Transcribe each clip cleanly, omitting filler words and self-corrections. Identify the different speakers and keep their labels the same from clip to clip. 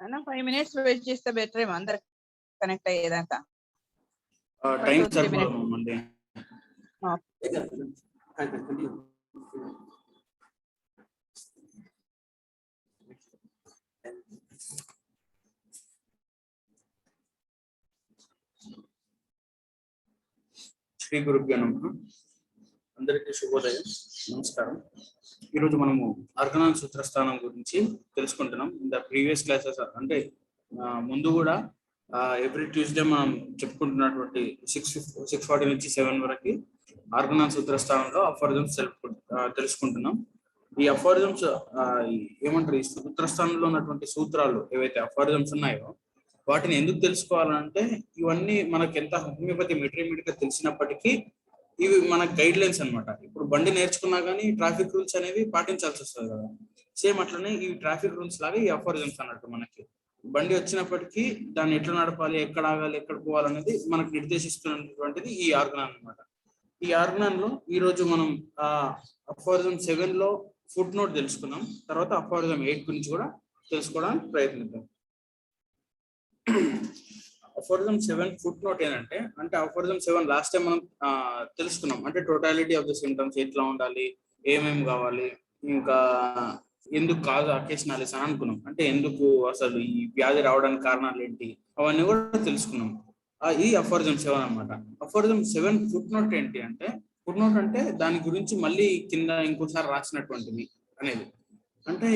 Speaker 1: అన్న 5 minutes wait చేస్తే better ఏమో అందరు కనెక్ట్ అయ్యేదాకా.
Speaker 2: Time
Speaker 1: 2-3 minutes.
Speaker 2: సరిపోదు. శ్రీ గురుభ్యో నమః. అందరికీ శుభోదయం, నమస్కారం. ఈరోజు మనము ఆర్గనాన్ సూత్రస్థానం గురించి తెలుసుకుంటున్నాం. ఇన్ ద ప్రీవియస్ క్లాసెస్ అంటే ముందు కూడా ఎవ్రీ ట్యూస్డే మనం చెప్పుకుంటున్నటువంటి 6:40 నుంచి 7 వరకు ఆర్గనాన్ సూత్రస్థానంలో అఫోరిజమ్స్ తెలుసుకుంటున్నాం. ఈ అఫోరిజమ్స్ ఏమంటారు, ఈ సూత్రస్థానంలో ఉన్నటువంటి సూత్రాలు ఏవైతే అఫోరిజమ్స్ ఉన్నాయో వాటిని ఎందుకు తెలుసుకోవాలంటే, ఇవన్నీ మనకి ఎంత హోమియోపతి మెటీరియల్ గా తెలిసినప్పటికీ ఇవి మన గైడ్ లైన్స్ అనమాట. ఇప్పుడు బండి నేర్చుకున్నా కానీ ట్రాఫిక్ రూల్స్ అనేవి పాటించాల్సి వస్తుంది కదా. సేమ్ అట్లనే ఈ ట్రాఫిక్ రూల్స్ లాగా ఈ అఫోరిజమ్స్ అన్నట్టు, మనకి బండి వచ్చినప్పటికీ దాన్ని ఎట్లా నడపాలి, ఎక్కడ ఆగాలి, ఎక్కడ పోవాలనేది మనకు నిర్దేశిస్తున్నటువంటిది ఈ ఆర్గనాన్ అనమాట. ఈ ఆర్గనాన్ లో ఈ రోజు మనం అఫోరిజం 7 లో ఫుట్ నోట్ తెలుసుకున్నాం. తర్వాత అఫోరిజం 8 గురించి కూడా తెలుసుకోవడానికి ప్రయత్నిద్దాం. అఫోరిజం 7 ఫుట్ నోట్ ఏంటంటే, అంటే అఫోరిజం 7 లాస్ట్ టైం మనం తెలుసుకున్నాం. అంటే టోటాలిటీ ఆఫ్ ద సిమ్టమ్స్ ఎట్లా ఉండాలి, ఏమేమి కావాలి, ఇంకా ఎందుకు కాదు అకేషనాలిస్ అని అనుకున్నాం. అంటే ఎందుకు అసలు ఈ వ్యాధి రావడానికి కారణాలు ఏంటి, అవన్నీ కూడా తెలుసుకున్నాం. ఇది అఫోరిజం 7 అనమాట. అఫోరిజం 7 ఫుట్ నోట్ ఏంటి అంటే, ఫుట్ నోట్ అంటే దాని గురించి మళ్ళీ కింద ఇంకోసారి రాసినటువంటిది అనేది. అంటే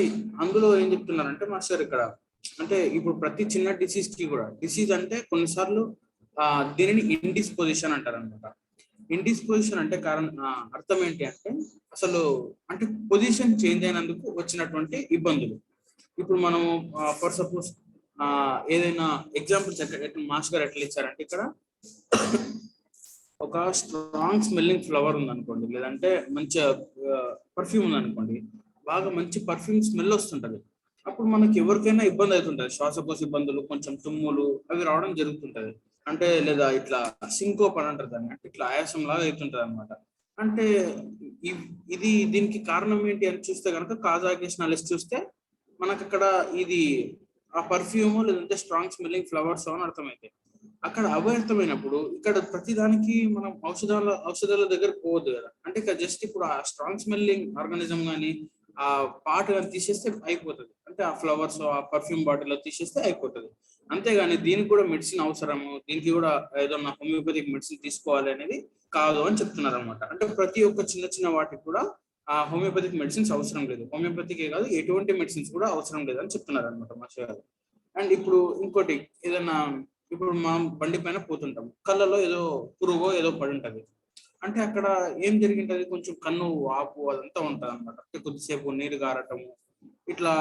Speaker 2: అందులో ఏం చెప్తున్నారంటే మాస్టర్ ఇక్కడ, అంటే ఇప్పుడు ప్రతి చిన్న డిసీజ్ కి కూడా, డిసీజ్ అంటే కొన్నిసార్లు దీనిని ఇండిస్పోజిషన్ అంటారు అనమాట. ఇండిస్పోజిషన్ అంటే అర్థం ఏంటి అంటే, అసలు అంటే పొజిషన్ చేంజ్ అయినందుకు వచ్చినటువంటి ఇబ్బందులు. ఇప్పుడు మనము ఫర్ సపోజ్ ఏదైనా ఎగ్జాంపుల్స్ మాస్టర్ గారు ఎట్లా ఇచ్చారంటే, ఇక్కడ ఒక స్ట్రాంగ్ స్మెల్లింగ్ ఫ్లవర్ ఉందనుకోండి, లేదంటే మంచి పర్ఫ్యూమ్ ఉందనుకోండి, బాగా మంచి పర్ఫ్యూమ్ స్మెల్ వస్తుంటది. అప్పుడు మనకి ఎవరికైనా ఇబ్బంది అవుతుంటది, శ్వాసకోశ ఇబ్బందులు, కొంచెం తుమ్ములు అవి రావడం జరుగుతుంటది. అంటే లేదా ఇట్లా సింకోప్ అని అంటారు దాన్ని, అంటే ఇట్లా ఆయాసం లాగా అవుతుంటది అనమాట. అంటే ఇది దీనికి కారణం ఏంటి అని చూస్తే కనుక, కాజాకేషనాలిస్ చూస్తే మనకు అక్కడ ఇది ఆ పర్ఫ్యూమ్ లేదంటే స్ట్రాంగ్ స్మెల్లింగ్ ఫ్లవర్స్ అని అర్థమైతే, అక్కడ అర్థమైనప్పుడు ఇక్కడ ప్రతిదానికి మనం ఔషధాల దగ్గర పోవద్దు కదా. అంటే ఇక్కడ జస్ట్ ఇప్పుడు ఆ స్ట్రాంగ్ స్మెల్లింగ్ ఆర్గానిజం కానీ ఆ పార్ట్ కానీ తీసేస్తే అయిపోతుంది. అంటే ఆ ఫ్లవర్స్ ఆ పర్ఫ్యూమ్ బాటిల్ తీసేస్తే అయిపోతుంది. అంతేగాని దీనికి కూడా మెడిసిన్ అవసరము, దీనికి కూడా ఏదన్నా హోమియోపతిక్ మెడిసిన్ తీసుకోవాలి అనేది కాదు అని చెప్తున్నారు అనమాట. అంటే ప్రతి ఒక్క చిన్న చిన్న వాటికి కూడా ఆ హోమియోపతిక్ మెడిసిన్స్ అవసరం లేదు. హోమియోపతికే కాదు, ఎటువంటి మెడిసిన్స్ కూడా అవసరం లేదు అని చెప్తున్నారు అనమాట మాస్టర్ గారు. అండ్ ఇప్పుడు ఇంకోటి, ఏదన్నా ఇప్పుడు మనం బండి పైన పోతుంటాం, కళ్ళలో ఏదో పురుగో ఏదో పడి ఉంటది. అంటే అక్కడ ఏం జరిగింటది, కొంచెం కన్ను వాపు అదంతా ఉంటది అనమాట. అంటే కొద్దిసేపు నీరు గారటము ఇట్లా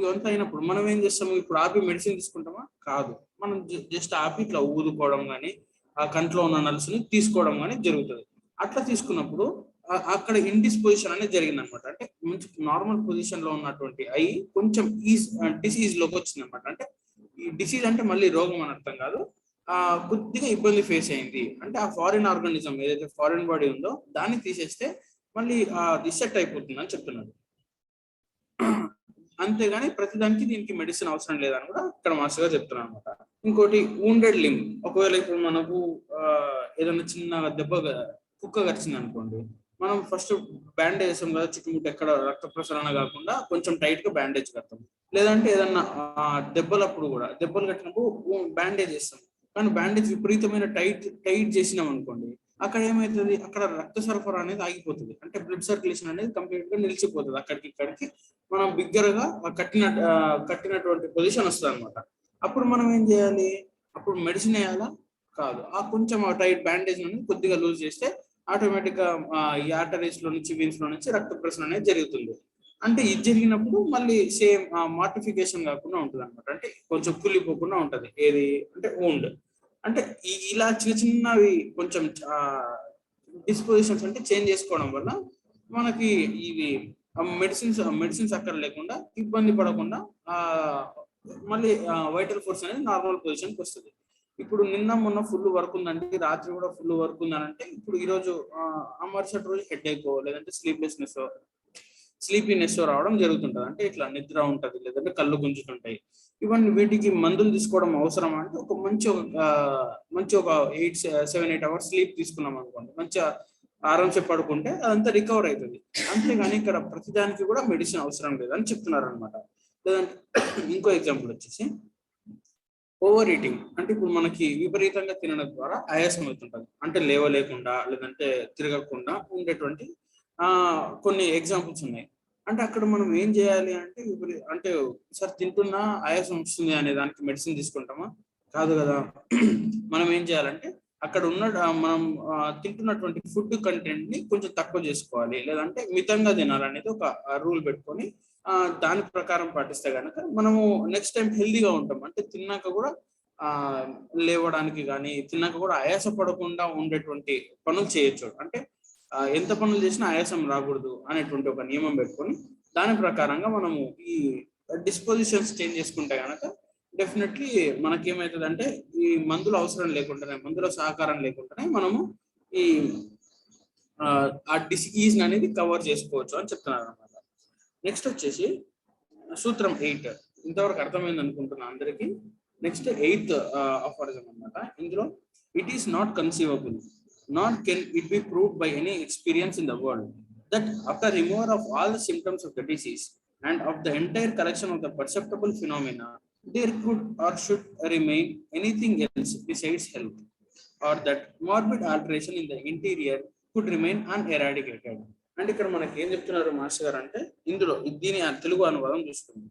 Speaker 2: ఇవంతా అయినప్పుడు మనం ఏం చేస్తాము, ఇప్పుడు ఆపి మెడిసిన్ తీసుకుంటామా? కాదు. మనం జస్ట్ ఆపి ఇట్లా ఊదుకోవడం కానీ ఆ కంట్లో ఉన్న నలుసుని తీసుకోవడం కానీ జరుగుతుంది. అట్లా తీసుకున్నప్పుడు అక్కడ ఇండిస్పోజిషన్ అనేది జరిగింది అనమాట. అంటే మంచి నార్మల్ పొజిషన్ లో ఉన్నటువంటి అయి కొంచెం డిసీజ్ లోకి వచ్చింది అనమాట. అంటే ఈ డిసీజ్ అంటే మళ్ళీ రోగం అని అర్థం కాదు, కొద్దిగా ఇబ్బంది ఫేస్ అయింది. అంటే ఆ ఫారిన్ ఆర్గానిజం ఏదైతే ఫారిన్ బాడీ ఉందో దాన్ని తీసేస్తే మళ్ళీ అది సెట్ అయిపోతుంది అని చెప్తున్నారు. అంతేగాని ప్రతిదానికి దీనికి మెడిసిన్ అవసరం లేదని కూడా ఇక్కడ మాస్టర్ గారు చెప్తున్నారు అనమాట. ఇంకోటి వూండెడ్ లింబ్, ఒకవేళ ఇప్పుడు మనకు ఏదైనా చిన్న దెబ్బ కుక్క కరిచింది అనుకోండి, మనం ఫస్ట్ బ్యాండేజ్ వేస్తాం కదా, చుట్టుముట్టు ఎక్కడ రక్త ప్రసరణ కాకుండా కొంచెం టైట్ గా బ్యాండేజ్ కడతాం. లేదంటే ఏదన్నా దెబ్బలప్పుడు కూడా, దెబ్బలు కట్టినప్పుడు బ్యాండేజ్ వేస్తాం. కానీ బ్యాండేజ్ విపరీతమైన టైట్ చేసినాం అనుకోండి, అక్కడ ఏమవుతుంది, అక్కడ రక్త సరఫరా అనేది ఆగిపోతుంది. అంటే బ్లడ్ సర్క్యులేషన్ అనేది కంప్లీట్ గా నిలిచిపోతుంది. ఇక్కడికి మనం బిగ్గరగా కట్టినటువంటి పొజిషన్ వస్తుంది అనమాట. అప్పుడు మనం ఏం చేయాలి, అప్పుడు మెడిసిన్ వేయాలా? కాదు. కొంచెం ఆ టైట్ బ్యాండేజ్ అనేది కొద్దిగా లూజ్ చేస్తే ఆటోమేటిక్ గా ఈ ఆర్టరీస్ లో నుంచి వీన్స్ లో నుంచి రక్త ప్రసరణ అనేది జరుగుతుంది. అంటే ఇది జరిగినప్పుడు మళ్ళీ సేమ్ మార్టిఫికేషన్ కాకుండా ఉంటుంది అనమాట. అంటే కొంచెం కుళ్ళిపోకుండా ఉంటది. ఏది అంటే వూండ్. అంటే ఇలా చిన్న చిన్నవి కొంచెం డిస్పోజిషన్స్ అంటే చేంజ్ చేసుకోవడం వల్ల మనకి ఇవి మెడిసిన్స్ అక్కడ లేకుండా ఇబ్బంది పడకుండా మళ్ళీ వైటల్ ఫోర్స్ అనేది నార్మల్ పొజిషన్కి వస్తుంది. ఇప్పుడు నిన్న మొన్న ఫుల్ వర్క్ ఉందండి, రాత్రి కూడా ఫుల్ వర్క్ ఉందనంటే, ఇప్పుడు ఈరోజు మరుసటి రోజు హెడ్ ఎక్ లేదంటే స్లీపీనెస్ రావడం జరుగుతుంటది. అంటే ఇట్లా నిద్ర ఉంటది, లేదంటే కళ్ళు గుంజుతుంటాయి. ఇవన్నీ వీటికి మందులు తీసుకోవడం అవసరం అంటే ఒక మంచి ఒక 7-8 అవర్స్ స్లీప్ తీసుకున్నాం అనుకోండి, మంచిగా ఆరాంసే పడుకుంటే అదంతా రికవర్ అవుతుంది. అంతేగాని ఇక్కడ ప్రతిదానికి కూడా మెడిసిన్ అవసరం లేదని చెప్తున్నారు అనమాట. లేదంటే ఇంకో ఎగ్జాంపుల్ వచ్చేసి ఓవర్ ఈటింగ్. అంటే ఇప్పుడు మనకి విపరీతంగా తినడం ద్వారా ఆయాసం అవుతుంటది, అంటే లేవలేకుండా లేదంటే తిరగకుండా ఉండేటువంటి కొన్ని ఎగ్జాంపుల్స్ ఉన్నాయి. అంటే అక్కడ మనం ఏం చేయాలి అంటే అంటే సార్ తింటున్నా ఆయాసం వస్తుంది అనే దానికి మెడిసిన్ తీసుకుంటామా? కాదు కదా. మనం ఏం చేయాలంటే అక్కడ ఉన్న మనం తింటున్నటువంటి ఫుడ్ కంటెంట్ ని కొంచెం తక్కువ చేసుకోవాలి, లేదంటే మితంగా తినాలనేది ఒక రూల్ పెట్టుకొని దాని ప్రకారం పాటిస్తే కనుక మనము నెక్స్ట్ టైం హెల్దీగా ఉంటాం. అంటే తిన్నాక కూడా లేవడానికి కానీ తిన్నాక కూడా ఆయాస పడకుండా ఉండేటువంటి పనులు చేయొచ్చు. అంటే ఎంత పనులు చేసినా ఆయాసం రాకూడదు అనేటువంటి ఒక నియమం పెట్టుకొని దాని ప్రకారంగా మనము ఈ డిస్పోజిషన్స్ చేంజ్ చేసుకుంటే కనుక డెఫినెట్లీ మనకేమవుతుందంటే ఈ మందుల అవసరం లేకుండానే, మందుల సహకారం లేకుండానే మనము ఈ ఆ డిసీజ్ అనేది కవర్ చేసుకోవచ్చు అని చెప్తున్నారు అనమాట. నెక్స్ట్ వచ్చేసి సూత్రం 8. ఇంతవరకు అర్థమైంది అనుకుంటున్నా అందరికి. నెక్స్ట్ 8th అఫారిజం అనమాట. ఇందులో it is not conceivable nor can it be proved by any experience in the world that after removal of all the symptoms of the disease and of the entire collection of the perceptible phenomena, there could or should remain anything else besides health, or that morbid alteration in the interior could remain uneradicated. అంటే ఇక్కడ మనకి ఏం చెప్తున్నారు master గారు అంటే, ఇందులో దీని తెలుగు అనువాదం చూస్తుంది.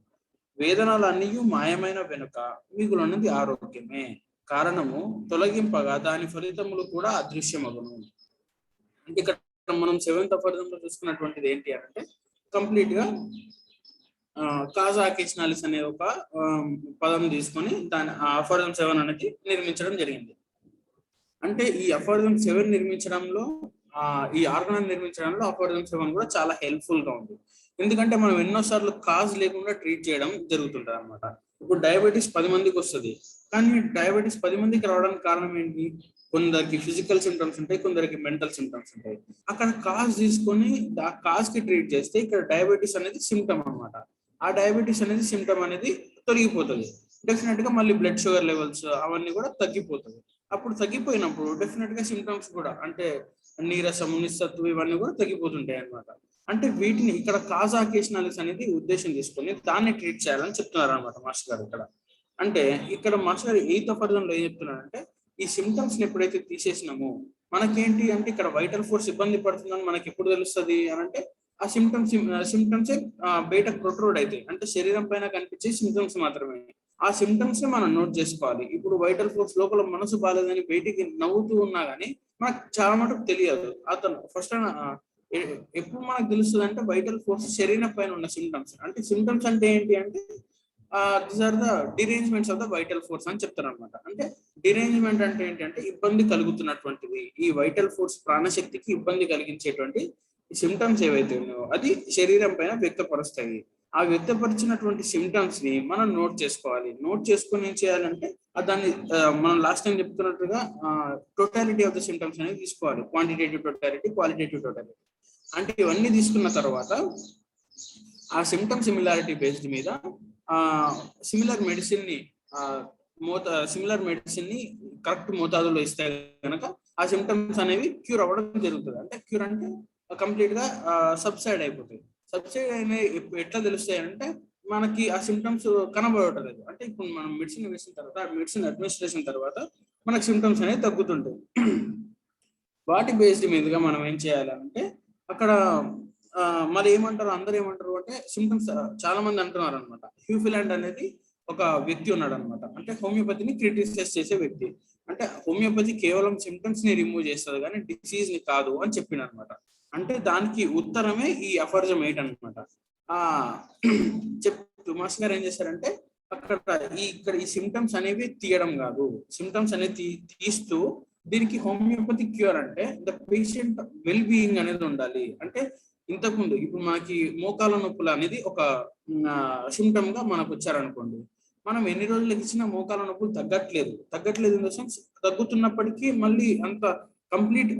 Speaker 2: వేదనలు అన్నీ మాయమైన వెనుక మిగులున్నది ఆరోగ్యమే, కారణము తొలగింపగా దాని ఫలితములు కూడా అదృశ్యమగును. అంటే ఇక్కడ మనం 7th అఫారిజంలో చూసుకున్నటువంటిది ఏంటి అంటే కంప్లీట్ గా కాజా అకేషనాలిస్ అనే ఒక పదం తీసుకొని దాని అఫారిజం 7 అనేది నిర్మించడం జరిగింది. అంటే ఈ అఫారిజం 7 నిర్మించడంలో ఈ ఆర్గనైజ్ నిర్మించడంలో అఫారిజం 7 కూడా చాలా హెల్ప్ఫుల్ గా ఉంది. ఎందుకంటే మనం ఎన్నోసార్లు కాజ్ లేకుండా ట్రీట్ చేయడం జరుగుతుంటది అనమాట. ఇప్పుడు డయాబెటీస్ 10 మందికి వస్తుంది, కానీ డయాబెటీస్ 10 మందికి రావడానికి కారణం ఏంటి? కొందరికి ఫిజికల్ సిమ్టమ్స్ ఉంటాయి, కొందరికి మెంటల్ సిమ్టమ్స్ ఉంటాయి. అక్కడ కాజ్ తీసుకొని ఆ కాజ్ కి ట్రీట్ చేస్తే ఇక్కడ డయాబెటీస్ అనేది సిమ్టమ్ అనమాట. ఆ డయాబెటీస్ అనేది సిమ్టమ్ అనేది తొలగిపోతుంది. డెఫినెట్ గా మళ్ళీ బ్లడ్ షుగర్ లెవెల్స్ అవన్నీ కూడా తగ్గిపోతుంది. అప్పుడు తగ్గిపోయినప్పుడు డెఫినెట్ గా సిమ్టమ్స్ కూడా అంటే నీరసం, నిస్సత్తు ఇవన్నీ కూడా తగ్గిపోతుంటాయి అనమాట. అంటే వీటిని ఇక్కడ కాజా అకేషనాలిస్ అనేది ఉద్దేశం తీసుకొని దాన్ని ట్రీట్ చేయాలని చెప్తున్నారు అనమాట మాస్టర్ గారు ఇక్కడ. అంటే ఇక్కడ మాస్టర్ గారు 8th అఫారిజంలో ఏం చెప్తున్నారంటే ఈ సిమ్టమ్స్ ని ఎప్పుడైతే తీసేసినామో మనకేంటి అంటే ఇక్కడ వైటల్ ఫోర్స్ ఇబ్బంది పడుతుందని మనకి ఎప్పుడు తెలుస్తుంది అని అంటే ఆ సిమ్టమ్స్ బయటకు ప్రొట్రూడ్ అవుతాయి. అంటే శరీరం పైన కనిపించే సిమ్టమ్స్ మాత్రమే. ఆ సిమ్టమ్స్ ని మనం నోట్ చేసుకోవాలి. ఇప్పుడు వైటల్ ఫోర్స్ లోపల మనసు బాగాలేదని బయటికి నవ్వుతూ ఉన్నా గానీ మనకు చాలా మటుకు తెలియదు. అతను ఫస్ట్ ఎప్పుడు మనకు తెలుస్తుంది అంటే వైటల్ ఫోర్స్ శరీరం పైన ఉన్న సిమ్టమ్స్. అంటే సిమ్టమ్స్ అంటే ఏంటి అంటే these are the derangements of the vital force అని చెప్తారు అనమాట. అంటే డిరేంజ్మెంట్ అంటే ఏంటంటే ఇబ్బంది కలుగుతున్నటువంటిది, ఈ వైటల్ ఫోర్స్ ప్రాణశక్తికి ఇబ్బంది కలిగించేటువంటి సిమ్టమ్స్ ఏవైతే ఉన్నాయో అది శరీరం పైన వ్యక్తపరుస్తాయి. ఆ వ్యక్తపరిచినటువంటి సిమ్టమ్స్ ని మనం నోట్ చేసుకోవాలి. నోట్ చేసుకుని ఏం చేయాలంటే దాన్ని మనం లాస్ట్ టైం చెప్తున్నట్టుగా టోటాలిటీ ఆఫ్ ద సిమ్టమ్స్ అనేది తీసుకోవాలి. Quantitative totality, qualitative totality. అంటే ఇవన్నీ తీసుకున్న తర్వాత ఆ సిమ్టమ్ సిమిలారిటీ బేస్డ్ మీద సిమిలర్ మెడిసిన్ ని కరెక్ట్ మోతాదులో ఇస్తే కనుక ఆ సిమ్టమ్స్ అనేవి క్యూర్ అవ్వడం జరుగుతుంది. అంటే క్యూర్ అంటే కంప్లీట్ గా సబ్సైడ్ అయిపోతాయి. సబ్సైడ్ అనేవి ఎట్లా తెలుస్తాయి అంటే మనకి ఆ సిమ్టమ్స్ కనబడలేదు. అంటే ఇప్పుడు మనం మెడిసిన్ వేసిన తర్వాత ఆ మెడిసిన్ అడ్మినిస్ట్రేషన్ తర్వాత మనకు సిమ్టమ్స్ అనేవి తగ్గుతుంటాయి. వాటి బేస్డ్ మీదుగా మనం ఏం చేయాలంటే అక్కడ మరి ఏమంటారు, అందరు ఏమంటారు అంటే సిమ్టమ్స్ చాలా మంది అంటున్నారు అనమాట. హ్యూఫిలాండ్ అనేది ఒక వ్యక్తి ఉన్నాడు అనమాట. అంటే హోమియోపతిని క్రిటిసైజ్ చేసే వ్యక్తి. అంటే హోమియోపతి కేవలం సిమ్టమ్స్ ని రిమూవ్ చేస్తుంది కానీ డిసీజ్ ని కాదు అని చెప్పింది అనమాట. అంటే దానికి ఉత్తరమే ఈ అఫారిజం 8 అనమాట. చెప్తూ మాస్టర్ గారు ఏం చేశారంటే ఇక్కడ ఈ సిమ్టమ్స్ అనేవి తీయడం కాదు, సిమ్టమ్స్ అనేవి తీస్తూ దీనికి హోమియోపతి క్యూర్ అంటే ద పేషెంట్ వెల్ బీయింగ్ అనేది ఉండాలి. అంటే ఇంతకుముందు ఇప్పుడు మనకి మోకాల నొప్పులు అనేది ఒక సిమ్టమ్ గా మనకు వచ్చారనుకోండి, మనం ఎన్ని రోజులకి ఇచ్చినా మోకాల నొప్పులు తగ్గట్లేదు ఇన్ ద సెన్స్ తగ్గుతున్నప్పటికీ మళ్ళీ అంత కంప్లీట్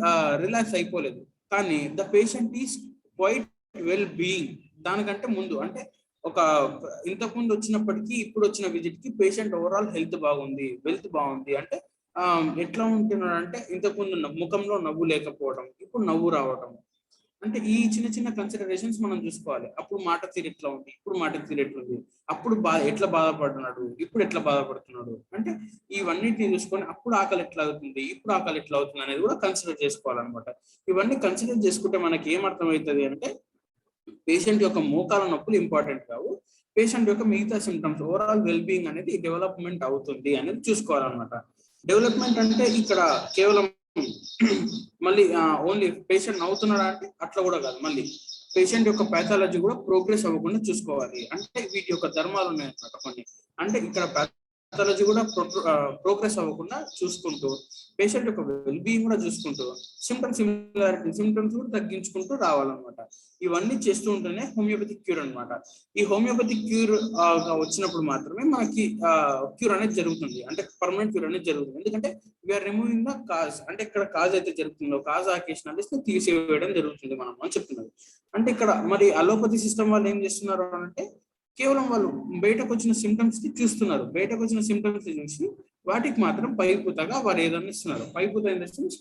Speaker 2: రిలాక్స్ అయిపోలేదు. కానీ the patient is quite well being దానికంటే ముందు అంటే ఒక ఇంతకుముందు వచ్చినప్పటికీ ఇప్పుడు వచ్చిన విజిట్ కి పేషెంట్ ఓవరాల్ హెల్త్ బాగుంది, వెల్త్ బాగుంది అంటే ఎట్లా ఉంటున్నాడు అంటే ఇంతకుముందు ముఖంలో నవ్వు లేకపోవడం, ఇప్పుడు నవ్వు రావడం. అంటే ఈ చిన్న చిన్న కన్సిడరేషన్స్ మనం చూసుకోవాలి. అప్పుడు మాట తీరు ఎట్లా ఉంది, ఇప్పుడు మాట తీరు ఎట్లా ఉంది, అప్పుడు ఎట్లా బాధపడుతున్నాడు, ఇప్పుడు ఎట్లా బాధపడుతున్నాడు అంటే ఇవన్నిటిని చూసుకొని అప్పుడు ఆకలి ఎట్లా అవుతుంది, ఇప్పుడు ఆకలి ఎట్లా అవుతుంది అనేది కూడా కన్సిడర్ చేసుకోవాలన్నమాట. ఇవన్నీ కన్సిడర్ చేసుకుంటే మనకి ఏం అర్థమవుతుంది అంటే పేషెంట్ యొక్క మోకాల నొప్పులు ఇంపార్టెంట్ కావు, పేషెంట్ యొక్క మిగతా సిమ్టమ్స్ ఓవరాల్ వెల్ బీయింగ్ అనేది డెవలప్మెంట్ అవుతుంది అనేది చూసుకోవాలన్నమాట. డెవలప్మెంట్ అంటే ఇక్కడ కేవలం మళ్ళీ ఓన్లీ పేషెంట్ అవుతున్నాడా అంటే అట్లా కూడా కాదు, మళ్ళీ పేషెంట్ యొక్క పాథాలజీ కూడా ప్రోగ్రెస్ అవ్వకుండా చూసుకోవాలి. అంటే వీటి యొక్క ధర్మాలు ఉన్నాయన్నమాట కొన్ని. అంటే ఇక్కడ పాథాలజీ కూడా ప్రోగ్రెస్ అవ్వకుండా చూసుకుంటూ, పేషెంట్ యొక్క వెల్ బీయింగ్ కూడా చూసుకుంటూ, సిమ్టమ్స్ కూడా తగ్గించుకుంటూ రావాలన్నమాట. ఇవన్నీ చేస్తూ ఉంటేనే హోమియోపతిక్ క్యూర్ అనమాట. ఈ హోమియోపతిక్ క్యూర్ వచ్చినప్పుడు మాత్రమే మనకి క్యూర్ అనేది జరుగుతుంది, అంటే పర్మనెంట్ క్యూర్ అనేది జరుగుతుంది. ఎందుకంటే వీఆర్ రిమూవింగ్ ద కాజ్, అంటే ఇక్కడ కాజ్ అయితే జరుగుతుందో కాజ్ ఆకేషన్ అనేది తీసివేయడం జరుగుతుంది మనం అని చెప్తున్నారు. అంటే ఇక్కడ మరి అలోపతి సిస్టమ్ వాళ్ళు ఏం చేస్తున్నారు అంటే కేవలం వాళ్ళు బయటకు వచ్చిన సిమ్టమ్స్ ని చూస్తున్నారు, బయటకు వచ్చిన సిమ్టమ్స్ చూసి వాటికి మాత్రం పైపుతగా వారు ఏదైనా ఇస్తున్నారు. పైపుత ఇన్ ద సెన్స్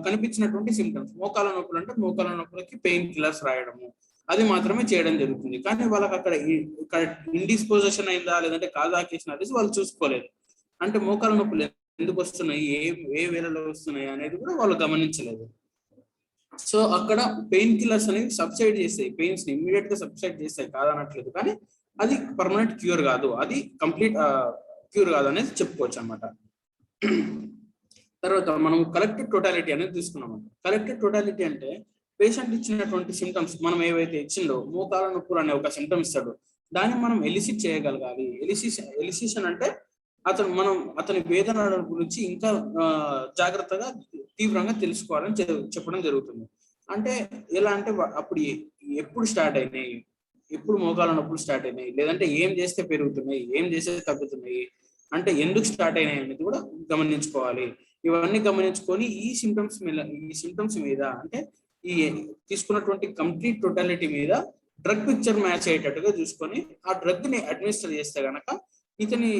Speaker 2: కనిపించినటువంటి సిమ్టమ్స్, మోకాల నొప్పులు అంటే మోకాల నొప్పులకి పెయిన్ కిల్లర్స్ రాయడము, అది మాత్రమే చేయడం జరుగుతుంది. కానీ వాళ్ళకి అక్కడ ఇండిస్పోజిషన్ అయిందా లేదంటే కాజ్ ఆకేషన్ అనేది వాళ్ళు చూసుకోలేదు. అంటే మోకాల నొప్పులు ఎందుకు వస్తున్నాయి, ఏ వేళలో వస్తున్నాయి అనేది కూడా వాళ్ళు గమనించలేదు. సో అక్కడ పెయిన్ కిల్లర్స్ అనేవి సబ్సైడ్ చేస్తాయి, పెయిన్స్ ని ఇమ్మీడియట్ గా సబ్సైడ్ చేస్తాయి కాదనట్లేదు, కానీ అది పర్మనెంట్ క్యూర్ కాదు, అది కంప్లీట్ క్యూర్ కాదు అనేది చెప్పుకోవచ్చు అన్నమాట. తర్వాత మనం కలెక్టివ్ టోటాలిటీ అనేది తీసుకున్నాం. కలెక్టివ్ టోటాలిటీ అంటే పేషెంట్ ఇచ్చినటువంటి సిమ్టమ్స్ మనం ఏవైతే ఇచ్చిందో, మోకాల నొప్పులు అనే ఒక సిమ్టమ్ ఇస్తాడు, దాన్ని మనం ఎలిసిట్ చేయగలగాలి. ఎలిసిషన్ అంటే అతని వేదన గురించి ఇంకా జాగ్రత్తగా తీవ్రంగా తెలుసుకోవాలని చెప్పడం జరుగుతుంది. అంటే ఎలా అంటే అప్పుడు ఎప్పుడు స్టార్ట్ అయినాయి, ఎప్పుడు మోకాల నొప్పులు స్టార్ట్ అయినాయి, లేదంటే ఏం చేస్తే పెరుగుతున్నాయి, ఏం చేస్తే తగ్గుతున్నాయి, అంటే ఎందుకు స్టార్ట్ అయినాయి అనేది కూడా గమనించుకోవాలి. ఇవన్నీ గమనించుకొని ఈ సిమ్టమ్స్ మీద అంటే ఈ తీసుకున్నటువంటి కంప్లీట్ టోటాలిటీ మీద డ్రగ్ పిక్చర్ మ్యాచ్ అయ్యేటట్టుగా చూసుకొని ఆ డ్రగ్ ని అడ్మినిస్టర్ చేస్తే గనక ఇతని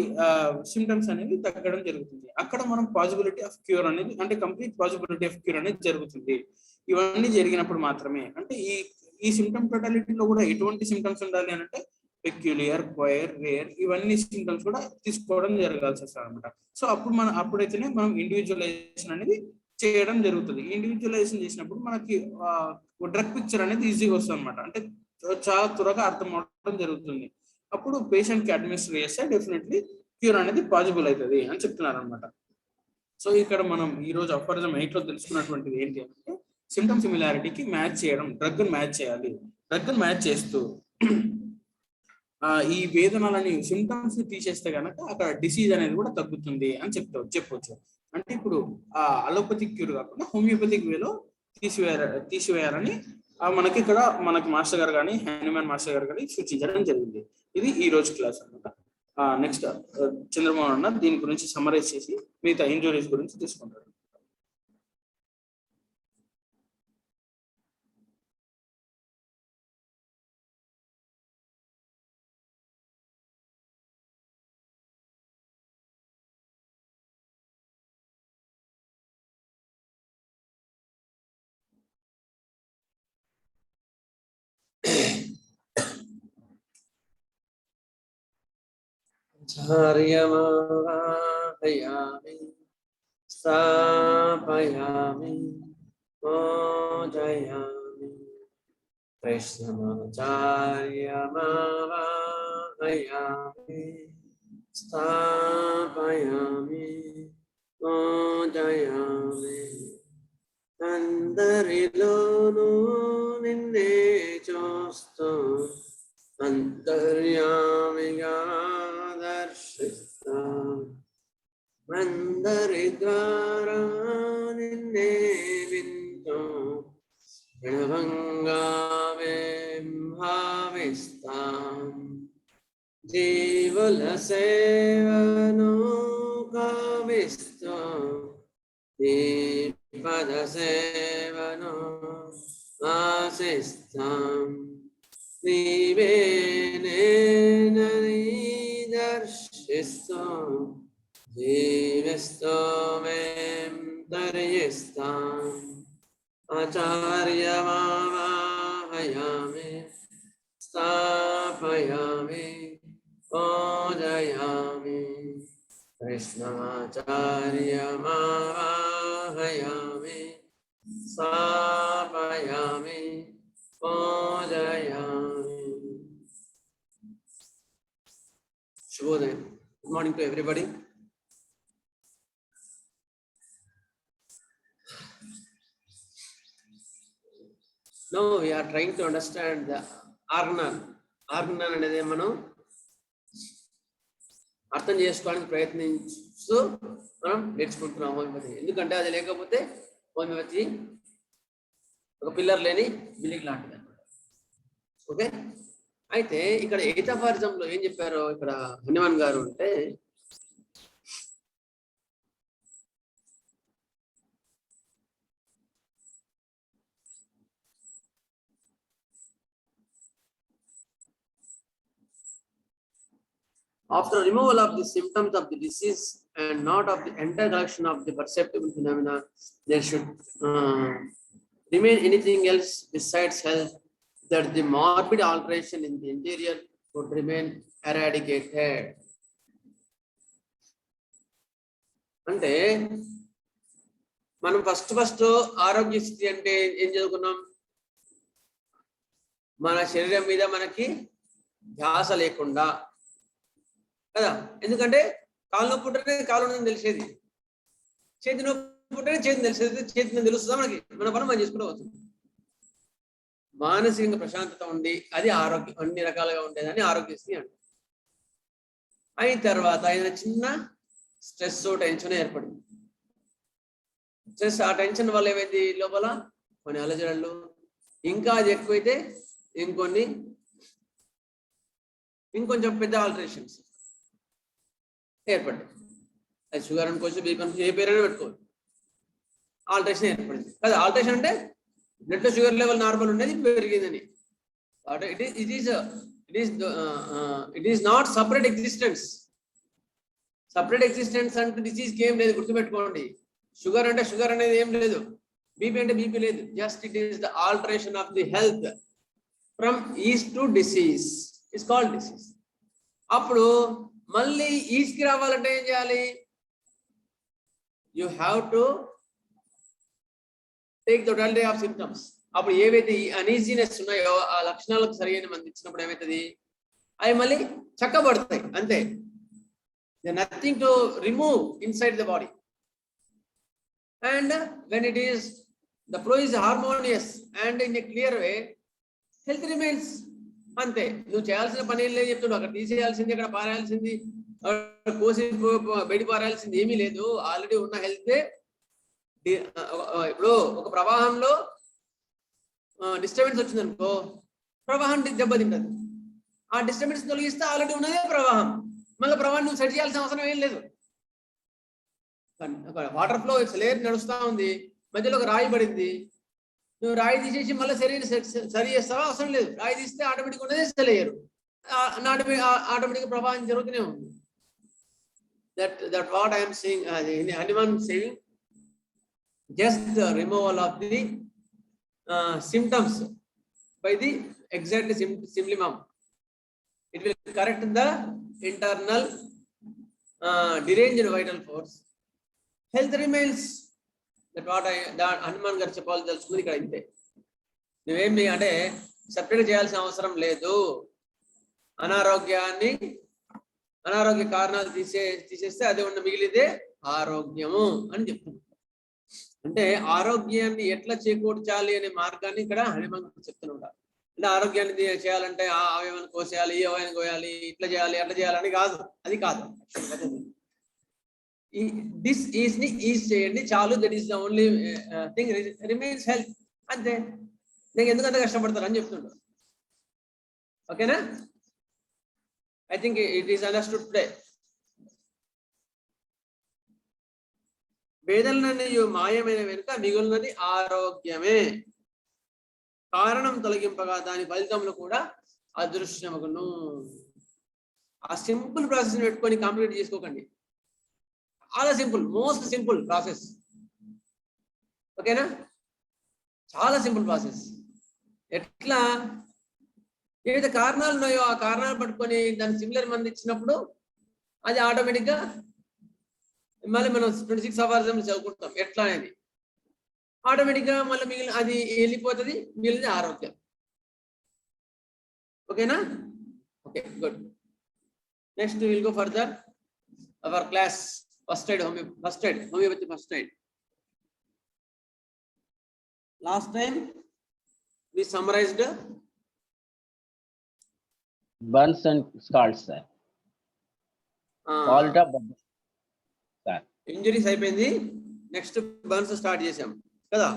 Speaker 2: సిమ్టమ్స్ అనేది తగ్గడం జరుగుతుంది. అక్కడ మనం పాసిబిలిటీ ఆఫ్ క్యూర్ అనేది, అంటే కంప్లీట్ పాసిబిలిటీ ఆఫ్ క్యూర్ అనేది జరుగుతుంది. ఇవన్నీ జరిగినప్పుడు మాత్రమే అంటే ఈ సిమ్టమ్ టోటాలిటీలో కూడా ఎటువంటి సిమ్టమ్స్ ఉండాలి అని అంటే పెక్యులియర్, క్వైర్, రేర్ ఇవన్నీ సిమ్టమ్స్ కూడా తీసుకోవడం జరగాల్సి వస్తుంది అనమాట. సో అప్పుడైతేనే మనం ఇండివిజువలైజేషన్ అనేది చేయడం జరుగుతుంది. ఇండివిజువలైజేషన్ చేసినప్పుడు మనకి డ్రగ్ పిక్చర్ అనేది ఈజీగా వస్తుంది అనమాట, అంటే చాలా త్వరగా అర్థం అవడం జరుగుతుంది. అప్పుడు పేషెంట్ కి అడ్మినిస్టర్ చేస్తే డెఫినెట్లీ క్యూర్ అనేది పాసిబుల్ అవుతుంది అని చెప్తున్నారు అనమాట. సో ఇక్కడ మనం ఈ రోజు అఫరిజం 8 లో తెలుసుకున్నటువంటిది ఏంటి అంటే సిమ్టమ్ సిమిలారిటీకి మ్యాచ్ చేయడం, డ్రగ్ మ్యాచ్ చేయాలి. డ్రగ్ మ్యాచ్ చేస్తూ ఈ వేదనలని సిమ్టమ్స్ ని తీసేస్తే కనుక అక్కడ డిసీజ్ అనేది కూడా తగ్గుతుంది అని చెప్పవచ్చు. అంటే ఇప్పుడు అలోపతిక్ క్యూర్ కాకుండా హోమియోపతిక్ వేలో తీసివేయాలని మనకి మాస్టర్ గారు కానీ హ్యానిమన్ మాస్టర్ గారు కానీ సూచించడం జరిగింది. ఇది ఈ రోజు క్లాస్ అనమాట. నెక్స్ట్ చంద్రమోహన్ అన్న దీని గురించి సమ్మరైజ్ చేసి మిగతా ఇంజురీస్ గురించి తీసుకుంటారు.
Speaker 3: Charyamavahayami Stapayami Mojayami Krishnamacharyamavahayami Stapayami Mojayami Andarilonu ninne chostu Antaryamiga Mandaridvara ninne vinto Pranavangavem bhavistam Jivala sevano kavistam Dipada sevano asistam Nive यस्तो में तर्यस्ताम् आचार्यमावाहयामि स्थापयामि पूजयामि कृष्णमाचार्यमावाहयामि स्थापयामि पूजयामि. Shubhodaya. Good morning to everybody. Now we are trying to understand the Arnan. Arnan అనేది మనం అర్థం చేసుకోవడానికి ప్రయత్నిస్తూ మనం నేర్చుకుంటున్నాం హోమియోపతి. ఎందుకంటే అది లేకపోతే హోమియోపతి ఒక పిల్లర్ లేని బిల్డింగ్ లాంటిది అన్నమాట. ఓకే, అయితే ఇక్కడ ఎయితాఫారిజంలో ఏం చెప్పారో ఇక్కడ హనుమాన్ గారు అంటే, after removal of the symptoms of the disease and not of the entire collection of the perceptible phenomena, there should remain anything else besides health, that the morbid alteration in the interior would remain eradicated. అంటే మనం first ఆరోగ్య స్థితి అంటే ఏం చదువుకున్నాం? మన శరీరం మీద మనకి ధ్యాస లేకుండా కదా. ఎందుకంటే కాలు నొప్పి పుట్టనే కాలు ఉందని తెలిసేది, చేతి నొప్పి పుట్టనే చేతిని తెలిసేది, చేతిని తెలుస్తుందా మనకి, మన పని మనం చేసుకుంటూ అవుతుంది. మానసికంగా ప్రశాంతత ఉండి అది ఆరోగ్యం అన్ని రకాలుగా ఉండేదని ఆరోగ్యశ్రీ అంటారు. అయిన తర్వాత ఏదైనా చిన్న స్ట్రెస్ టెన్షన్ ఏర్పడింది. స్ట్రెస్ ఆ టెన్షన్ వల్ల ఏమైంది, లోపల కొన్ని అలజడులు, ఇంకా అది ఎక్కువైతే ఇంకొంచెం పెద్ద ఆల్టరేషన్స్ ఏర్పడ్డాయి. అది షుగర్ అనుకోవచ్చు, బీపీ అనుకోవచ్చు, ఏ పేరైనా పెట్టుకోవచ్చు. ఆల్టరేషన్ ఏర్పడింది కదా. ఆల్టరేషన్ అంటే బ్లడ్ లో షుగర్ లెవెల్ నార్మల్ ఉండేది పెరిగిందని. It is not separate existence. Separate existence అంటే డిసీజ్కి ఏం లేదు, గుర్తుపెట్టుకోండి. షుగర్ అంటే షుగర్ అనేది ఏం లేదు, బీపీ అంటే బీపీ లేదు. Just it is the alteration of the health from is to disease is called disease. అప్పుడు మళ్ళీ ఈజ్కి రావాలంటే ఏం చేయాలి? You have to take the totality of symptoms. అప్పుడు ఏవైతే ఈ అనీజీనెస్ ఉన్నాయో ఆ లక్షణాలకు సరైన మంది ఇచ్చినప్పుడు ఏమవుతుంది, అవి మళ్ళీ చక్కబడతాయి అంతే. Nothing to remove inside the body. And when it is the flow is harmonious and in a clear way, health remains అంతే. నువ్వు చేయాల్సిన పని ఏం లేదు చెప్తున్నావు. అక్కడ తీసేయాల్సింది, అక్కడ పారేయాల్సింది, కోసి బయట పారేయాల్సింది ఏమీ లేదు. ఆల్రెడీ ఉన్న హెల్త్. ఇప్పుడు ఒక ప్రవాహంలో డిస్టర్బెన్స్ వచ్చింది అనుకో, ప్రవాహం దెబ్బతింటది. ఆ డిస్టర్బెన్స్ తొలగిస్తే ఆల్రెడీ ఉన్నదే ప్రవాహం. మళ్ళీ ప్రవాహం నువ్వు సెట్ చేయాల్సిన అవసరం ఏం లేదు. వాటర్ ఫ్లో లేయర్ నడుస్తూ ఉంది, మధ్యలో ఒక రాయి పడింది, నువ్వు రాయి తీసేసి మళ్ళీ సరి చేస్తావా? అవసరం లేదు. రాయి తీస్తే ఆటోమేటిక్ ఉన్నదే సెలయ్యారు, ఆటోమేటిక్ ప్రవాహం జరుగుతూనే ఉంది. That what I'm saying, Hanuman saying, just the removal of the symptoms by the exact symptom, it will correct the internal deranged vital force. Health remains. That what Hanuman గారు చెప్పాలి తెలుసుకుంది ఇక్కడ. ఇంతే, నువ్వేమి అంటే సపరేట్ చేయాల్సిన అవసరం లేదు. అనారోగ్య కారణాలు తీసేస్తే అదే ఉన్న మిగిలిదే ఆరోగ్యము అని చెప్తున్నాను. అంటే ఆరోగ్యాన్ని ఎట్లా చేకూర్చాలి అనే మార్గాన్ని ఇక్కడ హనుమాన్ చెప్తున్నాడు. అంటే ఆరోగ్యాన్ని చేయాలంటే ఆ అవయవాన్ని కోసేయాలి, ఈ అవయవాన్ని కోయాలి, ఇట్లా చేయాలి, అట్లా చేయాలని కాదు. అది కాదు. దిస్ ఈజ్ ని ఈజ్ చేయండి చాలు. That is the only thing remains health. అంతే. నీకు ఎందుకంత కష్టపడతారు అని చెప్తున్నాడు. ఓకేనా? I think it is understood today. వేదనని మాయమైన వెనుక మిగులున్నది ఆరోగ్యమే. కారణం తొలగింపగా దాని ఫలితములు కూడా అదృశ్యమగును. ఆ సింపుల్ ప్రాసెస్ పెట్టుకొని కాంప్లీట్ చేసుకోకండి. చాలా సింపుల్, మోస్ట్ సింపుల్ ప్రాసెస్. ఓకేనా, చాలా సింపుల్ ప్రాసెస్. ఎట్లా ఏదైతే కారణాలు ఉన్నాయో ఆ కారణాలు పట్టుకొని దాని సిమిలర్ మంది ఇచ్చినప్పుడు అది ఆటోమేటిక్గా మళ్ళీ మనం 26 అవర్స్ చదువుకుంటాం ఎట్లా అనేది. ఆటోమేటిక్గా మళ్ళీ మిగిలిన అది వెళ్ళిపోతుంది, మిగిలిన ఆరోగ్యం. ఓకేనా, okay good. Next will go further our class first aid homeopathy first aid. Last time we summarized
Speaker 4: burns and scars, sir. Salt of burns, sir.
Speaker 3: Injuries అయిపోయింది, నెక్స్ట్ బర్న్స్ స్టార్ట్ చేసాం కదా.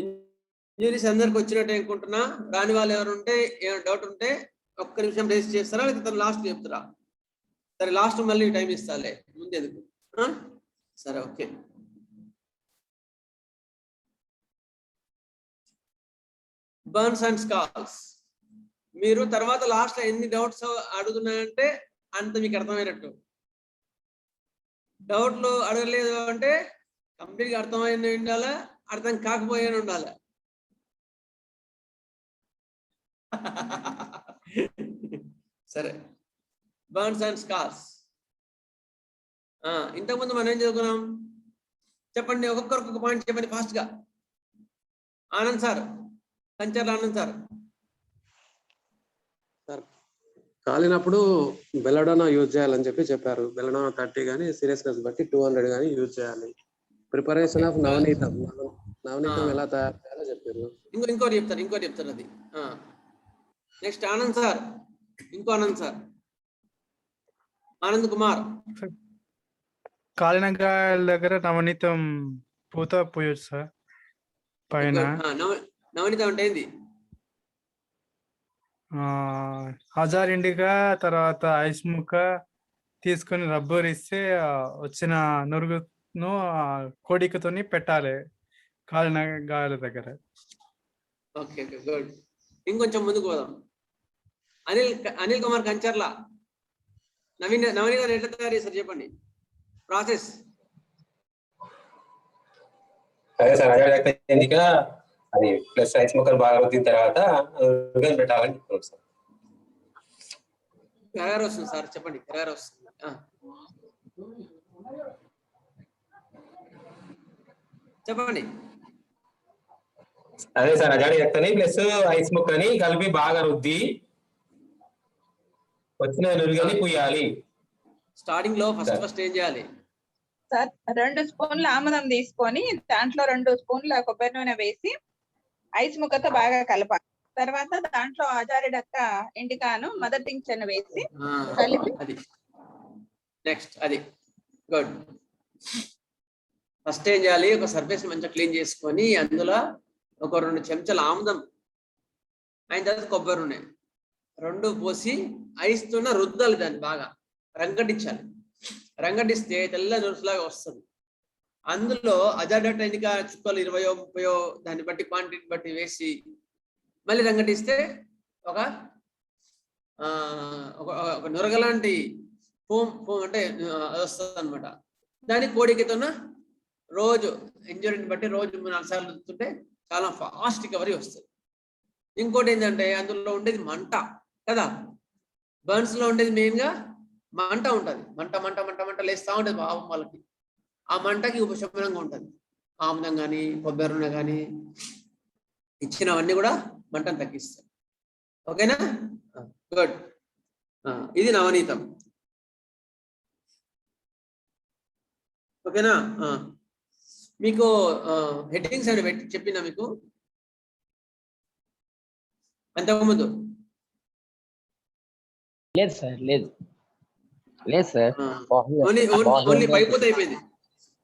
Speaker 3: ఇంజరీస్ అందరికి వచ్చినట్టు అనుకుంటున్నా. రాని వాళ్ళు ఎవరు ఉంటే ఏమైనా డౌట్ ఉంటే ఒక్క నిమిషం రేస్ చేస్తారా, లేకపోతే లాస్ట్ చెప్తారా? సరే లాస్ట్ మళ్ళీ టైం ఇస్తాలే, ముందెందుకు. సరే ఓకే. Burns and scars. మీరు తర్వాత లాస్ట్ లో ఎన్ని డౌట్స్ అడుగుతున్నాయంటే అంత మీకు అర్థమైనట్టు. డౌట్లు అడగలేదు అంటే కంప్లీట్గా అర్థమైన ఉండాలా, అర్థం కాకపోయినా ఉండాలా. సరే, బర్న్స్ అండ్ స్కార్స్. ఇంతకుముందు మనం ఏం చదువుకున్నాం చెప్పండి, ఒక్కొక్కరికి ఒక పాయింట్ చెప్పండి ఫాస్ట్ గా. Anand sir, Kancharla Anand sir.
Speaker 5: కాలినప్పుడు బెలడోనా యూజ్ చేయాలని చెప్పారు. బెలడోనా 30 కానీ సీరియస్నెస్ బట్టి 200 కానీ యూజ్ చేయాలి. ప్రిపరేషన్ ఆఫ్ నవనీతం ఎలా తయారు చేయాలో చెప్పారు.
Speaker 3: ఇంకోటి చెప్తారు అది. నెక్స్ట్ ఆనంద్ సార్, ఇంకో ఆనంద్ సార్, ఆనంద్ కుమార్.
Speaker 6: కాలినగాయల దగ్గర నవనీతం పూత పోయొచ్చు సార్ పైన.
Speaker 3: నవనీతం అంటే ఏంది?
Speaker 6: హజార్ ఇండిగా తర్వాత ఐస్ ముక్క తీసుకొని రబ్బర్ ఇస్తే వచ్చిన నురుగును కోడికతోని పెట్టాలి కాలిన గాయాల దగ్గర.
Speaker 3: Okay good. ఇంకొంచెం ముందుకు పోదాం. అనిల్ కుమార్ కంచర్ల. నవనీతం ఎట్లా తయారు చేస్తారు చెప్పండి, ప్రాసెస్.
Speaker 7: అదే సార్, అది ప్లస్ ఐస్ ముక్కలు బాగా రుద్దిన తర్వాత పెట్టాలని చెప్తున్నాం సార్.
Speaker 3: కరారు వస్తుంది సార్, చెప్పండి. కరారు వస్తుంది. చెప్పండి.
Speaker 7: అదే సార్, అజాడి ఎత్తని ప్లస్ ఐస్ ముక్కని కలిపి బాగా రుద్ది వచ్చిన నురుగని పుయ్యాలి.
Speaker 3: స్టార్టింగ్ లో ఫస్ట్ ఏం చేయాలి
Speaker 1: సార్? 2 స్పూన్ల ఆముదం తీసుకొని దాంట్లో 2 స్పూన్ల కొబ్బరి నూనె వేసి ఐస్ ముక్కతో బాగా కలపాలి. తర్వాత దాంట్లో ఆజారిడక్క ఇండికాను మదర్ టింక్చర్ వేసి కలిపి.
Speaker 3: అది నెక్స్ట్, అది గుడ్. ఫస్ట్ ఏం చేయాలి, ఒక సర్ఫేస్ మంచిగా క్లీన్ చేసుకొని అందులో ఒక 2 చెంచాల ఆముదం అయిన తర్వాత కొబ్బరి నూనె 2 పోసి ఐస్ తోన రుద్దాలి, దాన్ని బాగా రంగడించాలి. రంగడిస్తే తెల్ల నురుసులాగా వస్తుంది. అందులో అజాడట్ ఇండికా చుక్కలు 20 30 దాన్ని బట్టి క్వాంటిటీ బట్టి వేసి మళ్ళీ రంగడిస్తే ఒక నురగలాంటి ఫోమ్ అంటే అది వస్తుంది అనమాట. దాన్ని కోడికతోన రోజు ఇంజరీని బట్టి రోజు 3-4 సార్లు రుద్దుతుంటే చాలా ఫాస్ట్ రికవరీ వస్తుంది. ఇంకోటి ఏంటంటే అందులో ఉండేది మంట కదా, బర్న్స్ లో ఉండేది మెయిన్ గా మంట ఉంటుంది. మంట మంట మంట మంట లేస్తూ ఉంటుంది పాపం వాళ్ళకి. ఆ మంటకి ఉపశమనంగా ఉంటుంది. ఆముదం కానీ కొబ్బరి నూనె కానీ ఇచ్చినవన్నీ కూడా మంటను తగ్గిస్తాయి. ఓకేనా, గుడ్. ఇది నవనీతం. ఓకేనా, మీకు హెడ్డింగ్స్ అని పెట్టి చెప్పినా మీకు అంతకుముందు?
Speaker 4: లేదు సార్, లేదు సార్.
Speaker 3: ఓన్లీ పైపోత అయిపోయింది,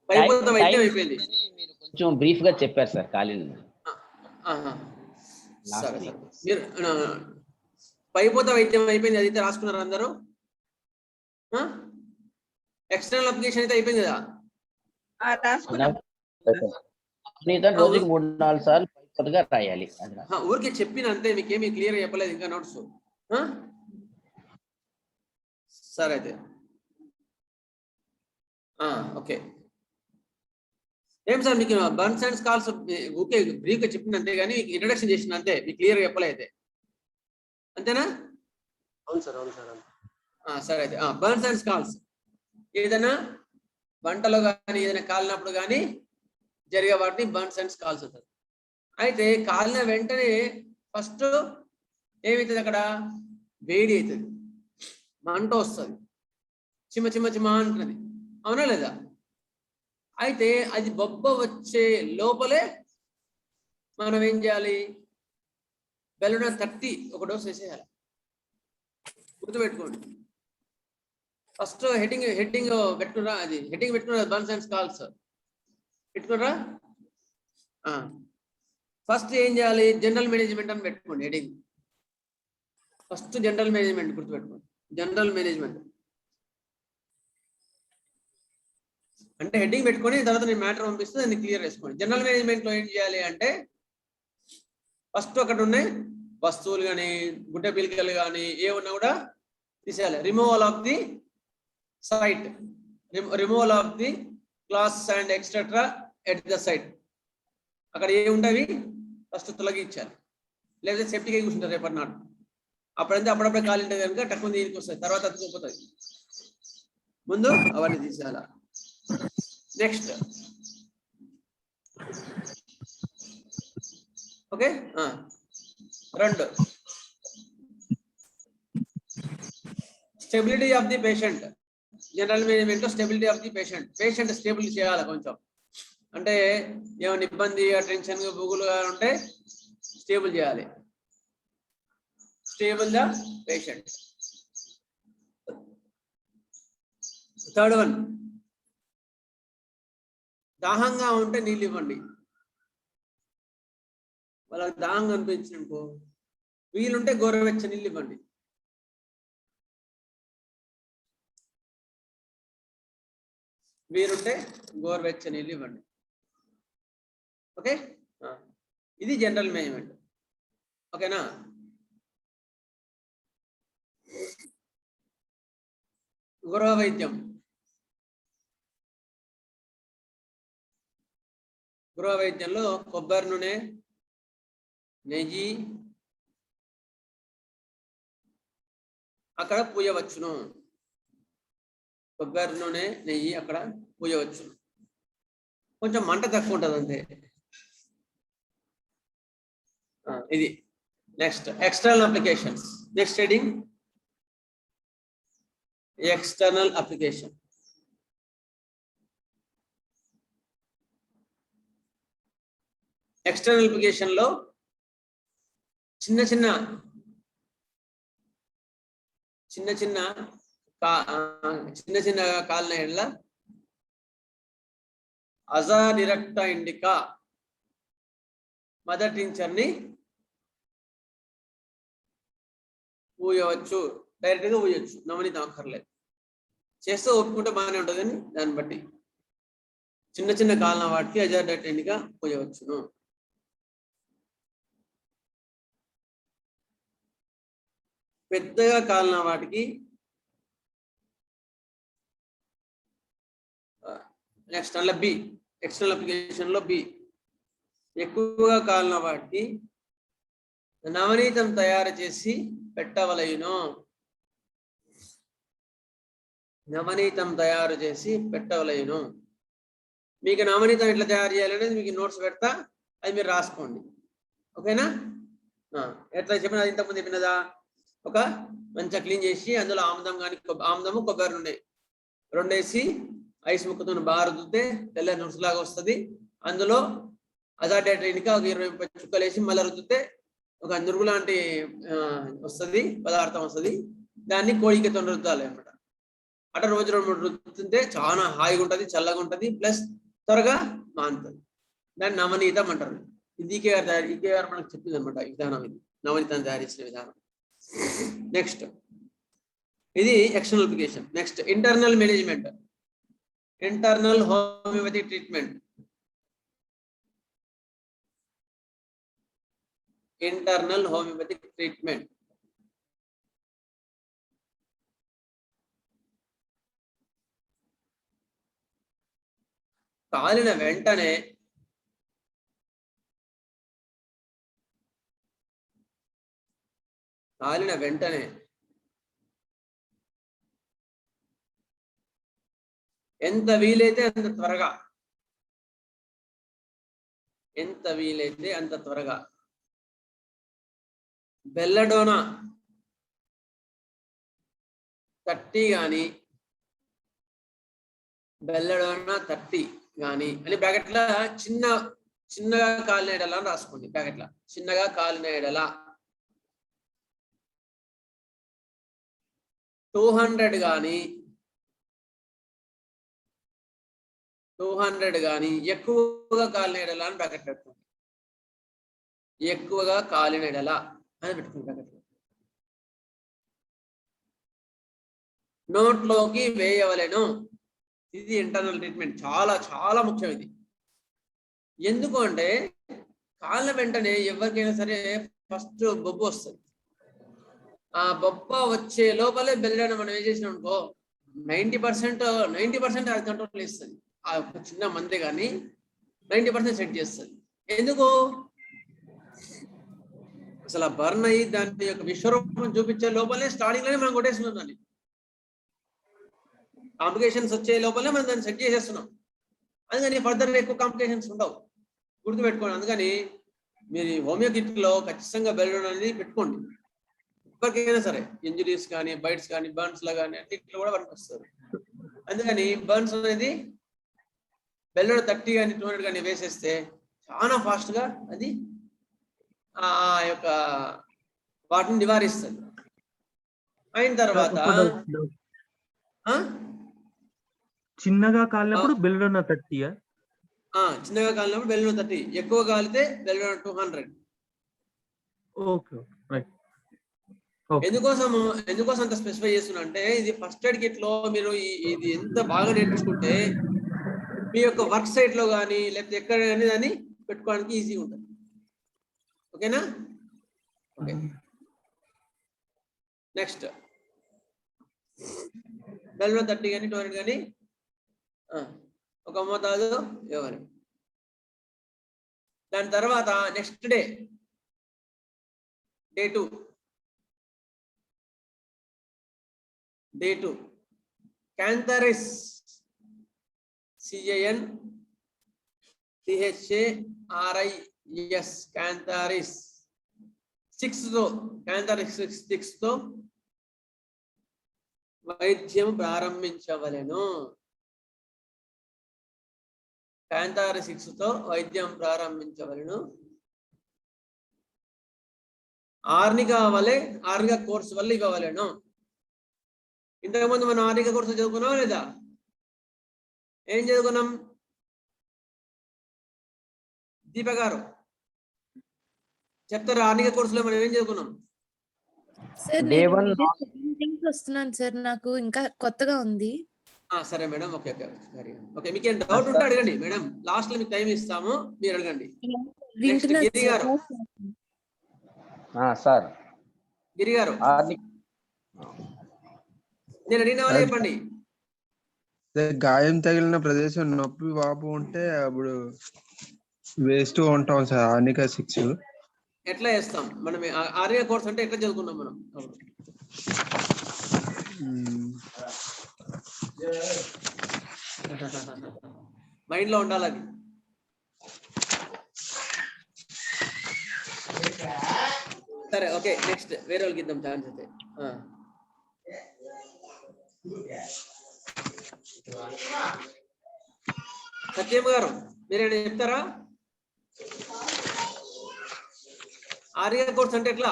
Speaker 3: పైపోత వైద్యం అయిపోయింది.
Speaker 4: మీరు కొంచెం బ్రీఫ్ గా చెప్పారు సార్ కాలిన.
Speaker 3: సరే సార్, మీరు పైపోత వైద్యం అయిపోయింది, అది అయితే రాసుకున్నారు అందరూ. ఎక్స్టర్నల్ అప్లికేషన్ అయితే అయిపోయింది కదా?
Speaker 4: రోజుకి 3-4 సార్లు పైపోతగా రాయాలి.
Speaker 3: ఊరికే చెప్పిన అంతే, మీకేమీ క్లియర్ చెప్పలేదు ఇంకా నోట్స్. సరే అయితే ఓకే. ఏం సార్ మీకు బర్న్స్ అండ్ స్కాల్స్ ఓకే బ్రీఫ్గా చెప్పిన అంతే కానీ మీకు ఇంట్రడక్షన్ చేసిన అంతే, మీకు క్లియర్గా చెప్పలేదు అంతేనా?
Speaker 5: అవును సార్, అవును సార్.
Speaker 3: సరే అయితే బర్న్స్ అండ్ స్కాల్స్ ఏదైనా వంటలో కానీ ఏదైనా కాలినప్పుడు కానీ జరిగే వాటిని బర్న్స్ అండ్ స్కాల్స్ అవుతుంది. అయితే కాలిన వెంటనే ఫస్ట్ ఏమవుతుంది, అక్కడ వేడి అవుతుంది, మంట వస్తుంది, చిమ్మ చిమ్మ చిమ్మ అంటున్నది, అవునా లేదా? అయితే అది బొబ్బ వచ్చే లోపలే మనం ఏం చేయాలి, బెలూన్ 30 ఒక డోస్ వేసేయాలి. గుర్తుపెట్టుకోండి. ఫస్ట్ హెడ్డింగ్ పెట్టుకురా, అది హెడ్డింగ్ పెట్టుకురా, బర్న్స్ అండ్ స్కాల్స్ పెట్టుకురా. ఫస్ట్ ఏం చేయాలి, జనరల్ మేనేజ్మెంట్ అని పెట్టుకోండి హెడ్డింగ్. ఫస్ట్ జనరల్ మేనేజ్మెంట్ గుర్తుపెట్టుకోండి. జనరల్ మేనేజ్మెంట్ అంటే హెడ్డింగ్ పెట్టుకొని తర్వాత నేను మ్యాటర్ పంపిస్తే దాన్ని క్లియర్ చేసుకోండి. జనరల్ మేనేజ్మెంట్ లో ఏం చేయాలి అంటే ఫస్ట్ అక్కడ ఉన్నాయి వస్తువులు కానీ గుడ్డ పిలికలు కానీ ఏమన్నా కూడా తీసేయాలి. Removal of the site, removal of the class and etcetera at the site. అక్కడ ఏముంటవి ఫస్ట్ తొలగించాలి, లేదా సేఫ్టీగా కూర్చుంటారు రేపటి నాడు. అప్పుడంతే అప్పుడప్పుడే కాలు ఉంటుంది కనుక తక్కువ దీనికి వస్తుంది, తర్వాత అతుక్కుపోతుంది. ముందు అవన్నీ తీసేయాల. Next okay. 2 stability of the patient. General management లో stability of the patient stable చేయాలి కొంచెం. అంటే ఏమైనా ఇబ్బంది టెన్షన్ బుగులుగా ఉంటే స్టేబుల్ చేయాలి. Stable the patient. 3rd one, దాహంగా ఉంటే నీళ్ళు ఇవ్వండి. వాళ్ళకి దాహంగా అనిపించిననుకో వీలుంటే గోరువెచ్చని నీళ్ళు ఇవ్వండి. వీరుంటే గోరువెచ్చని నీళ్ళు ఇవ్వండి. ఓకే, ఇది జనరల్ మేనేజ్మెంట్. ఓకేనా? గృహ వైద్యం. గృహ వైద్యంలో కొబ్బరి నూనె, నెయ్యి అక్కడ పూయవచ్చును. కొబ్బరి నూనె, నెయ్యి అక్కడ పూయవచ్చును. కొంచెం మంట తక్కువ ఉంటుంది అంతే. ఇది next external applications. Next heading external application. External application లో చిన్న చిన్న కాలిన ఎడల అజాడిరెక్టా ఇండికా మదర్ టించర్ ని పూయవచ్చు. డైరెక్ట్ గా పూయవచ్చు, నవనీతం అక్కర్లేదు. చేస్తే ఒప్పుకుంటే బాగానే ఉంటుంది అని దాన్ని బట్టి చిన్న కాలిన వాటికి అజాడిరెక్టా ఇండికా పూయవచ్చును. పెద్దగా కాలిన వాటికి నెక్స్ట్ అలా బి, ఎక్స్టర్నల్ అప్లికేషన్ లో బి, ఎక్కువగా కాలిన వాటికి నవనీతం తయారు చేసి పెట్టవలయును. నవనీతం తయారు చేసి పెట్టవలయును. మీకు నవనీతం ఎట్లా తయారు చేయాలనేది మీకు నోట్స్ పెడతా, అది మీరు రాసుకోండి. ఓకేనా? ఎట్లా చెప్పిన అది ఇంతకుముందు చెప్పినదా, ఒక మంచిగా క్లీన్ చేసి అందులో ఆముదం కానీ ఆముదము కొబ్బరి నూనె 2 వేసి ఐస్ ముక్కతో బాగా రుద్దితే తెల్ల నురుసులాగా వస్తుంది. అందులో అజాడిరెక్టా ఒక 20 చుక్కలు వేసి మళ్ళీ రుద్దితే ఒక నురుగు లాంటి వస్తుంది, పదార్థం వస్తుంది. దాన్ని కోడికతో రుద్దాలి అన్నమాట. అట్లా రోజు 2-3 రుద్దుతుంటే చాలా హాయిగా ఉంటుంది, చల్లగా ఉంటుంది, ప్లస్ త్వరగా మానుతుంది. దాన్ని నవనీతం అంటారు. ఇది ఈకే గారు మనకు చెప్పింది అనమాట విధానం. ఇది నవనీతం తయారు చేసిన విధానం. నెక్స్ట్ ఇది external application. Next internal management. Internal homeopathy treatment. Internal homeopathic treatment. కాలిన వెంటనే ఎంత వీలైతే అంత త్వరగా బెల్లడోనా 30 గాని బెల్లడోనా 30 గాని అని బ్రాకెట్ల చిన్నగా కాలిన ఎడల అని రాసుకోండి. బ్రాకెట్ల చిన్నగా కాలిన ఎడల 200 గాని ఎక్కువగా కాలిన ఎడల అని బ్రాకెట్ పెట్టుకోండి. ఎక్కువగా కాలిన ఎడల అని పెట్టుకోండి బ్రాకెట్లో. నోట్లోకి వేయవలెను. ఇది ఇంటర్నల్ ట్రీట్మెంట్, చాలా చాలా ముఖ్యం ఇది. ఎందుకు అంటే కాళ్ళ వెంటనే ఎవరికైనా సరే ఫస్ట్ బొబ్బు వస్తుంది. ఆ బొబ్బ వచ్చే లోపలే బెల్లడోనా మనం ఏం చేసినాం అనుకో 90% అది కంట్రోల్ చేస్తుంది. ఆ చిన్న మందే కానీ 90% సెట్ చేస్తుంది. ఎందుకు? అసలు ఆ బర్న్ అయ్యి దాని యొక్క విశ్వరూపం చూపించే లోపలే స్టార్టింగ్ లోనే మనం కొట్టేస్తున్నాం. దాన్ని కాంప్లికేషన్స్ వచ్చే లోపలే మనం దాన్ని సెట్ చేసేస్తున్నాం. అందుకని ఫర్దర్ ఎక్కువ కాంప్లికేషన్స్ ఉండవు, గుర్తుపెట్టుకోండి. అందుకని మీరు హోమియో కిట్ లో ఖచ్చితంగా బెల్లడోనా అనేది పెట్టుకోండి. ఎవరికైనా సరే ఇంజరీస్ కానీ, బైట్స్ కానీ, బర్న్స్ లా కానీ అన్నింటిలో కూడా పనికొస్తారు. అందుకని బర్న్స్ అనేది బెల్లడోనా 30 కానీ 200 కానీ వేసేస్తే చాలా ఫాస్ట్ గా అది ఆ యొక్క వాటిని నివారిస్తుంది. అయిన తర్వాత
Speaker 8: చిన్నగా కాలినప్పుడు బెల్లడోనా 30.
Speaker 3: చిన్నగా కాలినప్పుడు బెల్లడోనా 30, ఎక్కువ కాలితే బెల్లడోనా 200.
Speaker 8: Okay, right.
Speaker 3: ఎందుకోసం అంత స్పెసిఫై చేస్తున్నా అంటే ఇది ఫస్ట్ ఎయిడ్ కిట్ లో మీరు ఇది ఎంత బాగా నేర్చుకుంటే మీ యొక్క వర్క్ సైట్ లో కానీ లేకపోతే ఎక్కడ కానీ దాన్ని పెట్టుకోవడానికి ఈజీగా ఉంటుంది. ఓకేనా? ఓకే, నెక్స్ట్ బెల్లడోనా 30 కానీ 200 కానీ ఒక మోతాదు ఇవ్వాలి. దాని తర్వాత నెక్స్ట్ డే 2 క్యాంథరిస్ CANTHARIS క్యాంథరిస్ 6 తో వైద్యం ప్రారంభించవలెను. క్యాంథరిస్ 6 తో వైద్యం ప్రారంభించవలెను. ఆర్నికా కోర్సు వల్ల ఇవ్వవలెను. ఇంతకుముందు మనం ఆర్నికా కోర్సు చదువుకున్నాం లేదా? ఏం చదువుకున్నాం? దీప గారు చెప్తారు. ఆర్నికా కోర్సులో మనం ఏం చదువుకున్నాం?
Speaker 9: వస్తున్నాను సార్, నాకు ఇంకా కొత్తగా ఉంది.
Speaker 3: సరే మేడం, ఓకే. మీకు ఏం డౌట్ ఉంటే అడగండి మేడం, లాస్ట్ లో మీకు టైం ఇస్తాము, మీరు అడగండి. గిరి గారు
Speaker 4: సార్,
Speaker 3: గిరి గారు నేను అడిగిన వాళ్ళే చెప్పండి.
Speaker 10: గాయం తగిలిన ప్రదేశం నొప్పి వాపు ఉంటే అప్పుడు వేస్తూ ఉంటాం సార్ ఆర్నికా 6.
Speaker 3: ఎట్లా చేస్తాం మనం? ఆర్నికా కోర్స్ అంటే ఎట్లా చదువుకున్నాం మనం? మైండ్ లో ఉండాలి అది. సరే, ఓకే, నెక్స్ట్ వేరే వాళ్ళకి ఇద్దాం ఛాన్స్ అయితే. సత్యం గారు మీరేనా చెప్తారా? ఆర్నికా కోర్స్ అంటే ఎట్లా?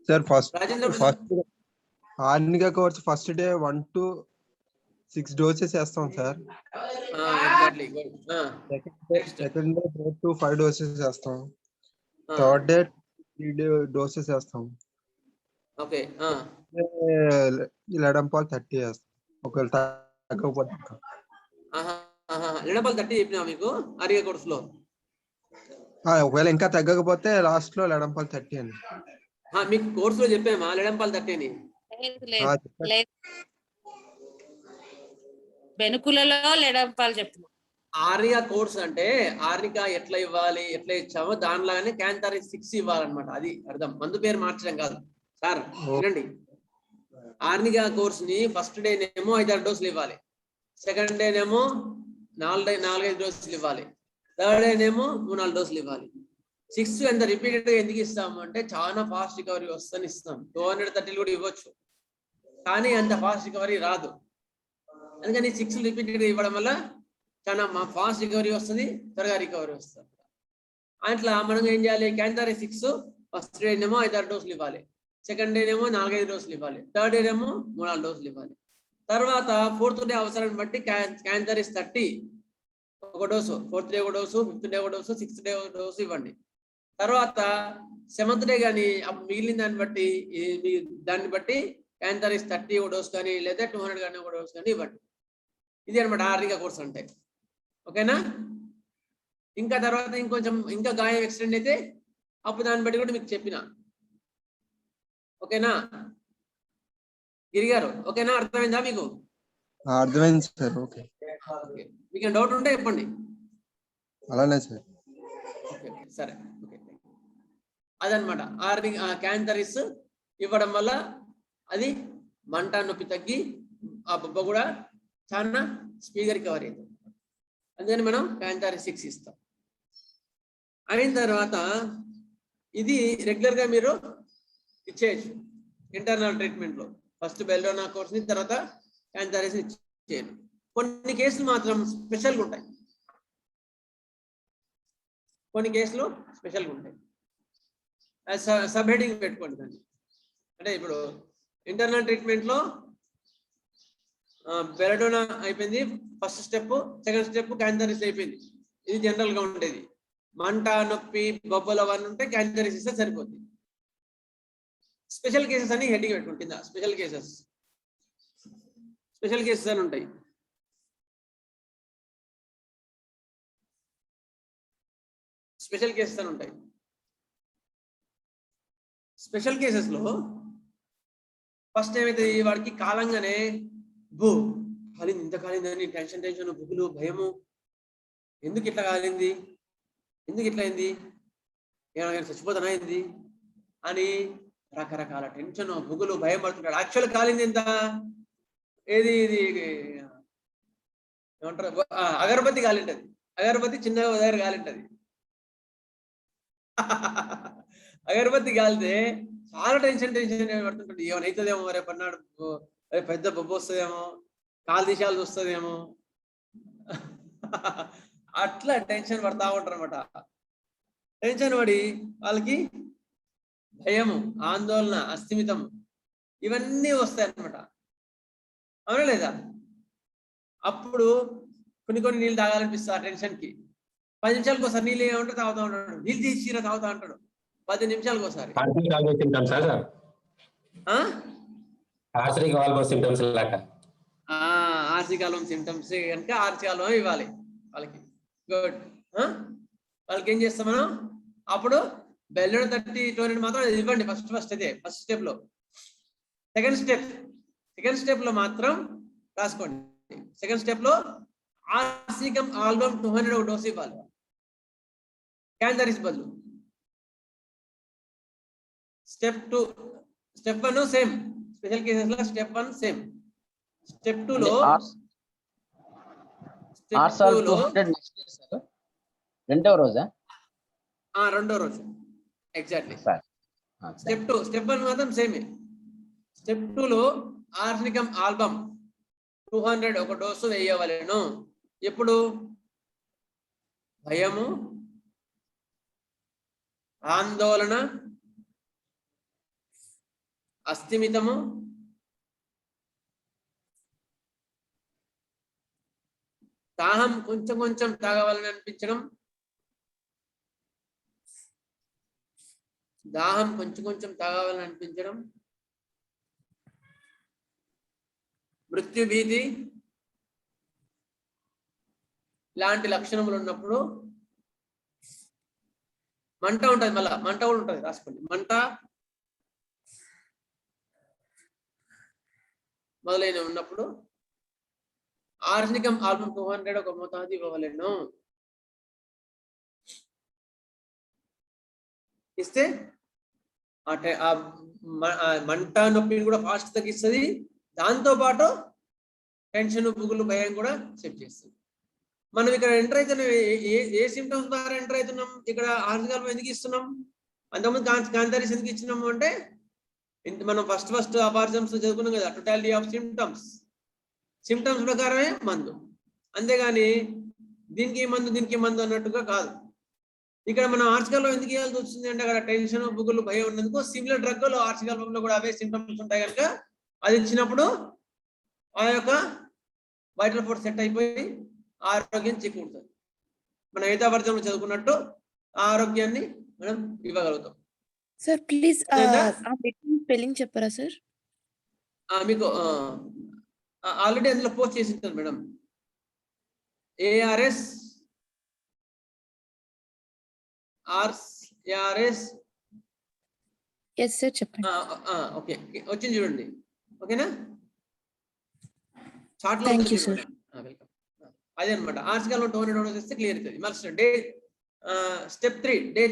Speaker 10: Sir first arnica course first day 1 to 6 doses వేస్తాం సార్. సెకండ్ డే 4 to 5 డోసెస్ వేస్తాం. థర్డ్ డే 3 డోసెస్ వేస్తాం.
Speaker 3: ఓకే,
Speaker 10: లెడంపాల్ 30 వేస్తాం. ఒకవేళ తగ్గకపోతే
Speaker 3: లెడంపాల్ 30 చెప్పినా మీకు ఆర్నికా కోర్స్ లో?
Speaker 10: ఒకవేళ ఇంకా తగ్గకపోతే లాస్ట్ లో లెడంపాల్ 30 అండి.
Speaker 3: మీకు కోర్సులో చెప్పామా లెడంపాల్ 30 అని?
Speaker 11: బెనుకులలో లెడంపాలు చెప్పు.
Speaker 3: ఆర్నికా కోర్స్ అంటే ఆర్నికా ఎట్లా ఇవ్వాలి, ఎట్లా ఇచ్చామో దానిలాగానే క్యాంథారిస్ 6 ఇవ్వాలన్నమాట. అది అర్థం, మందు పేరు మార్చడం కాదు సార్. వినండి, ఆర్నికా కోర్స్ ని ఫస్ట్ డే నేమో 5-6 డోసులు ఇవ్వాలి, సెకండ్ డే నేమో 4-5 డోసులు ఇవ్వాలి, థర్డ్ డే నేమో 3-4 డోసులు ఇవ్వాలి. 6 ఎంత రిపీటెడ్ గా ఎందుకు ఇస్తాము అంటే చాలా ఫాస్ట్ రికవరీ వస్తుందని ఇస్తాం. 230 కూడా ఇవ్వచ్చు, కానీ అంత ఫాస్ట్ రికవరీ రాదు. అందుకని 6 రిపీటెడ్ గా ఇవ్వడం వల్ల చాలా ఫాస్ట్ రికవరీ వస్తుంది, త్వరగా రికవరీ వస్తుంది. అట్లా మనం ఏం చేయాలి, క్యాంథారిస్ 6 ఫస్ట్ డే నేమో 5-6 డోసులు ఇవ్వాలి, సెకండ్ డే నేమో 4-5 డోసులు ఇవ్వాలి, థర్డ్ డే నేమో 3-4 డోసులు ఇవ్వాలి. తర్వాత ఫోర్త్ డే అవసరాన్ని బట్టి క్యాంథారిస్ 30 ఒక డోసు, ఫోర్త్ డే ఒక డోసు, ఫిఫ్త్ డే ఒక డోసు, సిక్స్త్ డే ఒక డోసు ఇవ్వండి. తర్వాత 7th డే కానీ మిగిలిన దాన్ని బట్టి క్యాంథారిస్ 30 ఒక డోసు కానీ లేదా 200 కానీ ఒక డోసు కానీ ఇవ్వండి. ఇది అనమాట ఆర్నికా కోర్స్ అంటే. ఓకేనా? ఇంకా తర్వాత ఇంకొంచెం ఇంకా గాయం ఎక్స్టెండ్ అయితే అప్పుడు దాన్ని బట్టి కూడా మీకు చెప్పిన. ఓకేనా గిరిగారు? ఓకేనా, అర్థమైందా మీకు?
Speaker 10: అర్థమైంది సార్. ఓకే,
Speaker 3: మీకు డౌట్ ఉంటే చెప్పండి.
Speaker 10: అలానే సార్.
Speaker 3: ఓకే సరే, ఓకే. అదనమాట క్యాంథారిస్ ఇవ్వడం వల్ల అది మంట నొప్పి తగ్గి ఆ బొబ్బ కూడా చాలా స్పీడ్గా రికవరీ అవుతుంది. అందుకని మనం క్యాంథారిస్ 6 ఇస్తాం. అయిన తర్వాత ఇది రెగ్యులర్ గా మీరు ఇచ్చేయచ్చు ఇంటర్నల్ ట్రీట్మెంట్ లో. ఫస్ట్ బెల్లోనా కోర్స్ ని, తర్వాత క్యాంథారిస్ ఇచ్చేయండి. కొన్ని కేసులు మాత్రం స్పెషల్గా ఉంటాయి, కొన్ని కేసులు స్పెషల్గా ఉంటాయి. సబ్ హెడింగ్ పెట్టుకోండి దాన్ని. అంటే ఇప్పుడు ఇంటర్నల్ ట్రీట్మెంట్ లో బెలడోనా అయిపోయింది ఫస్ట్ స్టెప్, సెకండ్ స్టెప్ క్యాంథారిస్ అయిపోయింది. ఇది జనరల్ గా ఉండేది. మంట నొప్పి బొబ్బలు అవన్నీ ఉంటే క్యాంథారిస్ ఇస్తే సరిపోద్ది. స్పెషల్ కేసెస్ అని హెడ్డింగ్ పెట్టుకోండి కింద. స్పెషల్ కేసెస్ అని ఉంటాయి. స్పెషల్ కేసెస్ అని ఉంటాయి. స్పెషల్ కేసెస్ లో ఫస్ట్ ఏమైతుంది, వాడికి కాలంగానే కాలింది, ఇంత కాలిందని టెన్షన్, బుగులు, భయము, ఎందుకు ఇట్లా కాలింది, ఎందుకు ఇట్లా అయింది, ఏమైనా చచ్చిపోతానా అయింది అని రకరకాల టెన్షన్, బుగులు, భయం పడుతుంటాడు. యాక్చువల్ కాలింది ఎంత, ఏది ఇది ఏమంటారు, అగరబత్తి కాలింటది. అగరబత్తి చిన్నగా దగ్గర కాలింటది. అగరబత్తి కాలితే చాలా టెన్షన్ పడుతుంటాడు. ఏమైనా రేపు అన్నాడు, పెద్ద బొబ్బు వస్తుందేమో, కాలు దిశాలు వస్తుందేమో, అట్లా టెన్షన్ పడతా ఉంటారు అనమాట. టెన్షన్ పడి వాళ్ళకి భయము, ఆందోళన, అస్థిమితం ఇవన్నీ వస్తాయి అన్నమాట. అవునా లేదా? అప్పుడు కొన్ని నీళ్ళు తాగాలనిపిస్తుంది ఆ టెన్షన్ కి. 10 నిమిషాలకు ఒకసారి నీళ్ళు ఏమంటే తాగుతా ఉంటాడు, నీళ్ళు తీసిరా తాగుతా అంటాడు 10 నిమిషాలకు ఒకసారి. ఆర్సికాలం సిమ్టమ్స్ కనుక ఆర్సికాలం ఇవ్వాలి వాళ్ళకి. గుడ్. వాళ్ళకి ఏం చేస్తాం మనం అప్పుడు బెల్లుడు 30-20 మాత్రం ఇవ్వండి ఫస్ట్ అయితే ఫస్ట్ స్టెప్ లో. సెకండ్ స్టెప్ లో మాత్రం రాసుకోండి. సెకండ్ స్టెప్ లో ఆర్సికం ఆల్బమ్ 200 ఒక డోస్ ఇవ్వాలి క్యాంథారిస్ బదులు. స్టెప్ 1 సేమ్, స్పెషల్ కేసెస్ లో స్టెప్ 1 సేమ్. స్టెప్ 2 లో
Speaker 4: రెండో రోజా?
Speaker 3: రెండో రోజు ఎగ్జాక్ట్లీ. స్టెప్ 1 మాత్రం సేమే. స్టెప్ 2 లో ఆర్సికం ఆల్బమ్ 200 ఒక డోసు వేయవలెను. ఎప్పుడు? భయము, ఆందోళన, అస్థిమితము, దాహం కొంచెం తాగవాలని అనిపించడం, మృత్యు భీతి ఇలాంటి లక్షణములు ఉన్నప్పుడు మంట ఉంటుంది. మళ్ళా మంట కూడా ఉంటుంది, రాసుకోండి. మంట మొదలైన ఉన్నప్పుడు ఆర్సనికం ఆల్బమ్ 200 ఒక మోతాదు ఇవ్వవలెను. ఇస్తే ఆ మంట నొప్పిని కూడా ఫాస్ట్ తగ్గిస్తుంది. దాంతో పాటు టెన్షన్, పుగులు, భయం కూడా సెట్ చేస్తుంది. మనం ఇక్కడ ఎంటర్ అవుతున్నాం, ఏ సిమ్టమ్స్ ద్వారా ఎంటర్ అవుతున్నాం? ఇక్కడ ఆర్సనికం ఎందుకు ఇస్తున్నాం? అంతకుముందు కాంతారీస్ ఎందుకు ఇచ్చినాము అంటే మనం ఫస్ట్ అపార్జమ్స్ చదువుకున్నాం కదా, టోటాలిటీ ఆఫ్ సిమ్టమ్స్ ప్రకారమే మందు, అంతేగాని దీనికి మందు అన్నట్టుగా కాదు. ఇక్కడ మనం ఆర్సికల్లో ఎందుకు ఇవ్వాల్సి వస్తుంది అంటే అక్కడ టెన్షన్, బుగులు, భయం ఉన్నందుకు సిమిలర్ డ్రగ్లో ఆర్సికల్పంలో కూడా అవే సిమ్టమ్స్ ఉంటాయి కనుక అది ఇచ్చినప్పుడు ఆ యొక్క వైటల్ ఫోర్స్ సెట్ అయిపోయి ఆరోగ్యం చేకూరుతుంది. మనం ఏతావర్జంలో చదువుకున్నట్టు ఆ ఆరోగ్యాన్ని మనం ఇవ్వగలుగుతాం.
Speaker 9: సార్ ప్లీజ్ స్పెల్లింగ్ చెప్పరా సార్?
Speaker 3: మీకు ఆల్రెడీ అందులో పోస్ట్ చేసి ఉంటాను మేడం. ARS
Speaker 9: ఎస్ సార్ చెప్పండి.
Speaker 3: ఓకే, వచ్చింది చూడండి. ఓకేనా? చార్ట్ లో
Speaker 9: థ్యాంక్ యూ సార్.
Speaker 3: వెల్కమ్. అదే అనమాట, ఆర్టికల్ 200 చేస్తే క్లియర్ అవుతుంది. మళ్ళీ స్టెప్ 3 డే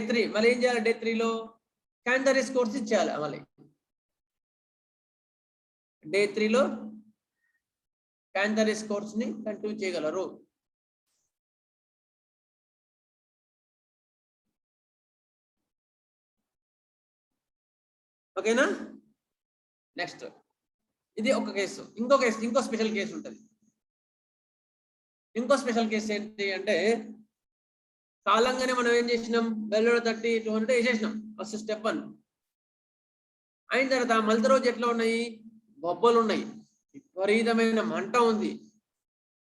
Speaker 3: 3 మళ్ళీ ఏం చేయాలి? డే 3లో క్యాంటరీస్ కోర్స్ ఇచ్చేయాలి. మళ్ళీ డే 3లో క్యాంటరీస్ కోర్స్ ని కంటిన్యూ చేయగలరు. ఓకేనా? నెక్స్ట్ ఇది ఒక కేసు. ఇంకో స్పెషల్ కేసు ఉంటుంది. ఇంకో స్పెషల్ కేసు ఏంటి అంటే కాలంగానే మనం ఏం చేసినాం? బెల్లూరు 30, 200 వేసేసినాం. ఫస్ట్ స్టెప్ 1 అయిన తర్వాత మళ్ళీ రోజు ఎట్లా ఉన్నాయి? బొబ్బలు ఉన్నాయి, విపరీతమైన మంట ఉంది.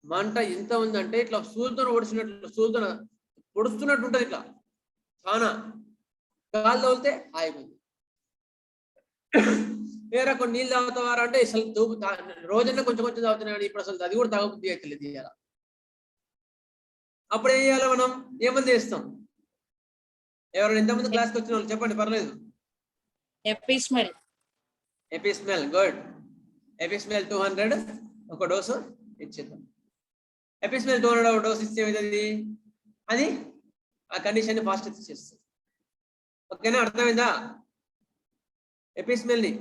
Speaker 3: మంట ఎంత ఉందంటే ఇట్లా సూదుతో పొడుస్తున్నట్టు ఉంటుంది. ఇట్లా చాలా గాలి తోలితే హాయిగా వేరే కొన్ని నీళ్ళు తాగుతావారా అంటే అసలు రోజన్నా కొంచెం తాగుతున్నాడు. ఇప్పుడు అసలు అది కూడా తాగబుద్ధి అవుతలేదు. ఇవాళ అప్పుడు ఏం చేయాలి? మనం ఏమంది చేస్తాం? ఎవరైనా ఎంతమంది క్లాస్కి వచ్చిన వాళ్ళు చెప్పండి, పర్లేదు.
Speaker 11: ఎపిస్మెల్
Speaker 3: గుడ్. ఎపిస్మెల్ 200 ఒక డోసు ఇచ్చేద్దాం. ఎపిస్మెల్ 200 ఒక డోసు ఇస్తే ఏమవుతుంది? అది ఆ కండిషన్ ని ఫాస్ట్ ఇచ్చేస్తుంది. ఓకేనా? అర్థమైందా? ఎపిస్మెల్ ని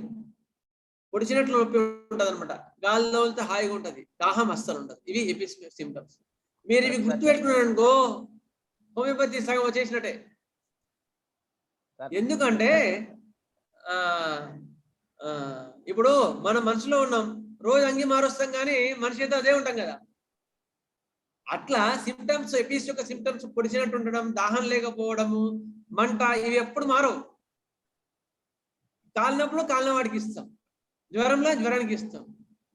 Speaker 3: పొడిచినట్లు నొప్పి ఉంటుంది అనమాట. గాల్లో వెళ్తే హాయిగా ఉంటుంది, దాహం అస్సలు ఉంటుంది. ఇవి ఎపిస్మెల్ సిమ్టమ్స్. మీరు ఇవి గుర్తు పెట్టుకున్నారు అనుకో హోమియోపతి సగం వచ్చేసినట్టే. ఎందుకంటే ఇప్పుడు మనం మనసులో ఉన్నాం, రోజు అంగి మారుస్తాం కానీ మనిషి అయితే అదే ఉంటాం కదా. అట్లా సిమ్టమ్స్, ఎపిస్ యొక్క సిమ్టమ్స్ పొడిచినట్టు ఉండడం, దాహం లేకపోవడము, మంట, ఇవి ఎప్పుడు మారవు. కాలినప్పుడు కాలిన వాడికి ఇస్తాం, జ్వరంలో జ్వరానికి ఇస్తాం,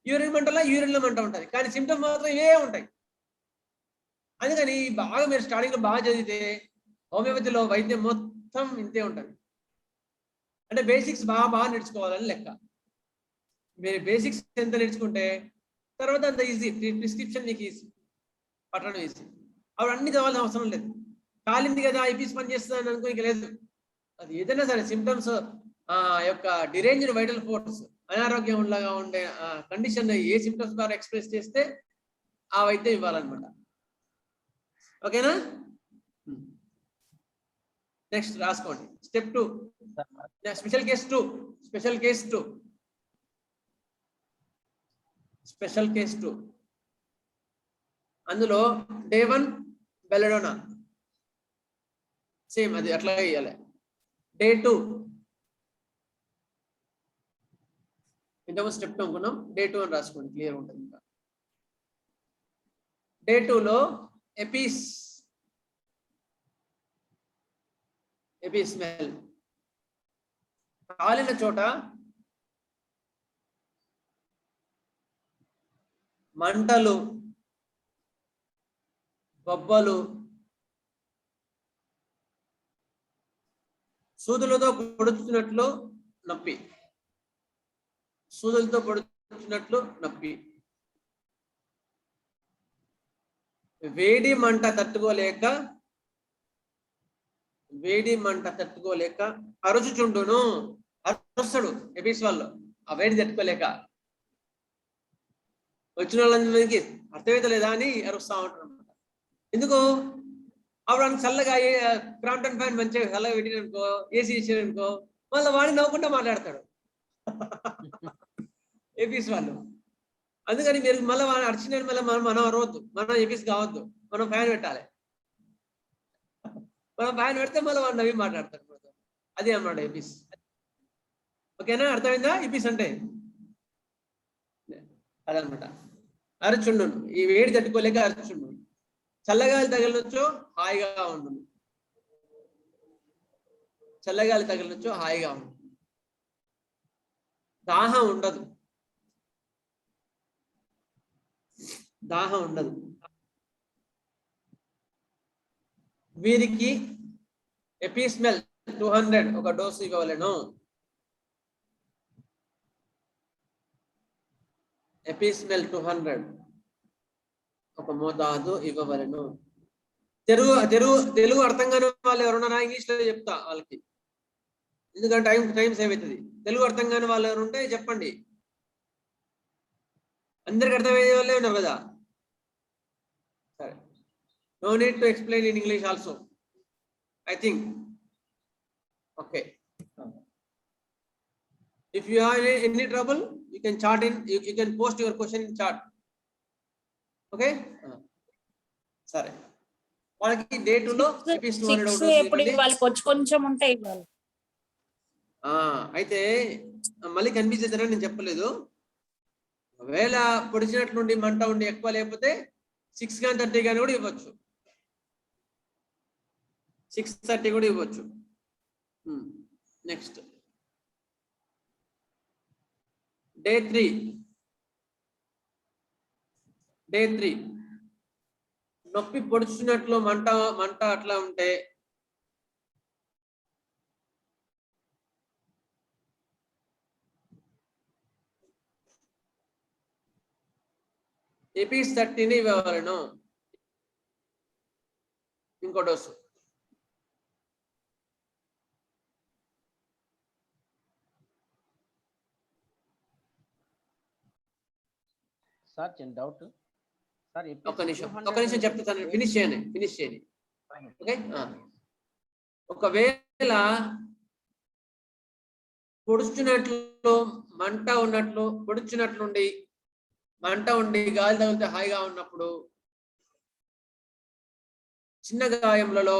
Speaker 3: యూరిన్ మంటలో యూరిన్లో మంట ఉంటుంది, కానీ సిమ్టమ్ మాత్రం ఇవే ఉంటాయి. అందుకని బాగా మీరు స్టార్టింగ్ లో బాగా చదివితే హోమియోపతిలో వైద్యం మొత్తం ఇంతే ఉంటుంది. అంటే బేసిక్స్ బాగా నేర్చుకోవాలని లెక్క. మీరు బేసిక్స్ ఎంత నేర్చుకుంటే తర్వాత అంత ఈజీ. ప్రిస్క్రిప్షన్ మీకు ఈజీ, పట్టడం ఈజీ. అప్పుడు అన్ని కావాల్సిన అవసరం లేదు. కాలింది కదా ఐపీస్ పని చేస్తుందని అనుకో ఇక లేదు. అది ఏదైనా సరే సిమ్టమ్స్ యొక్క డిరేంజ్డ్ వైటల్ ఫోర్స్, అనారోగ్యం లాగా ఉండే కండిషన్ ఏ సిమ్టమ్స్ ద్వారా ఎక్స్ప్రెస్ చేస్తే ఆ వైద్యం ఇవ్వాలన్నమాట. ఓకేనా? నెక్స్ట్ రాసుకోండి. స్టెప్ 2 స్పెషల్ కేస్ 2 అందులో డే 1 బెల్లడోనా సేమ్ అది అట్లాగే ఇవ్వాలి. డే 2 ఇంతకుముందు స్టెప్ 2 అనుకున్నాం, డే 2 అని రాసుకోండి, క్లియర్ ఉంటుంది. ఇంకా డే 2లో ఎపిస్మెల్ కాలిన చోట మంటలు, బొబ్బలు, సూదులతో పొడుచుతున్నట్లు నొప్పి, వేడి మంట తట్టుకోలేక అరుచుచుండును. అరుస్తాడు ఎపిస్ వాళ్ళు, ఆ వేడి తట్టుకోలేక. వచ్చిన వాళ్ళందరికీ అర్థమైతే లేదా అని అరుస్తా ఉంటారు అనమాట. ఎందుకు అప్పుడు చల్లగా క్రాంప్టన్ ఫ్యాన్ మంచిగా చల్లగా పెట్టిననుకో, ఏసీ ఇచ్చారనుకో, మళ్ళీ వాడిని నవ్వుకుంటా మాట్లాడతాడు ఏపీస్ వాళ్ళు. అందుకని మీరు మళ్ళీ వాళ్ళు అరిచిన మళ్ళీ మనం అరవద్దు, మనం ఏపీస్ కావద్దు, మనం ఫ్యాన్ పెట్టాలి. మనం ఫ్యాన్ పెడితే మళ్ళీ వాడు నవ్వి మాట్లాడతాడు. అదే అన్నమాట ఏపీస్. ఓకేనా, అర్థమైందా? ఏపీస్ అంటే అదనమాట. అరచుండు, ఈ వేడి తట్టుకోలేక అరచుండు. చల్లగాలి తగిలినొచ్చు హాయిగా ఉండు, చల్లగాలి తగిలినొచ్చు హాయిగా ఉండు. దాహం ఉండదు, దాహం ఉండదు. వీరికి ఎపిస్మెల్ 200 ఒక డోసు ఇవ్వవలెను. ఎపిస్మెల్ 200 ఒక మోతాదు ఇవ్వవలెను. తెలుగు అర్థం కాని వాళ్ళు ఎవరున్నారా? ఇంగ్లీష్ లో చెప్తా వాళ్ళకి, ఎందుకంటే టైం సేవ్ అవుతుంది. తెలుగు అర్థం కాని వాళ్ళు ఎవరు ఉంటే చెప్పండి. అందరికి అర్థమయ్యే వాళ్ళే ఉన్నారు కదా. సరే, no need to explain in English also, I think. Okay, if you have any trouble, you can chat in, you can post your question in chat. Okay, సరే. వాళ్ళకి డే 2 లో
Speaker 11: వాళ్ళకి కొంచెం ఉంటే ఇవ్వాలి.
Speaker 3: అయితే మళ్ళీ కనిపించేదని నేను చెప్పలేదు. ఒకవేళ పొడిచినట్లుండి మంట ఉండి ఎక్కువ లేకపోతే 6 కానీ 30 కానీ కూడా ఇవ్వచ్చు. 6:30 కూడా ఇవ్వచ్చు. నెక్స్ట్ డే 3 నొప్పి పొడుచున్నట్లు మంట అట్లా ఉంటే ఎపిస్ 30 ఇవ్వవలెను, ఇంకో డోసు.
Speaker 4: సార్ చిన్న డౌట్ సార్.
Speaker 3: ఒక్క నిమిషం చెప్తాను, ఫినిష్ చేయండి. ఓకే, ఒకవేళ పొడుచున్నట్లు మంట ఉన్నట్లు పొడుచున్నట్లుండి మంట ఉండి గాలి తగిలితే హాయిగా ఉన్నప్పుడు చిన్న గాయములలో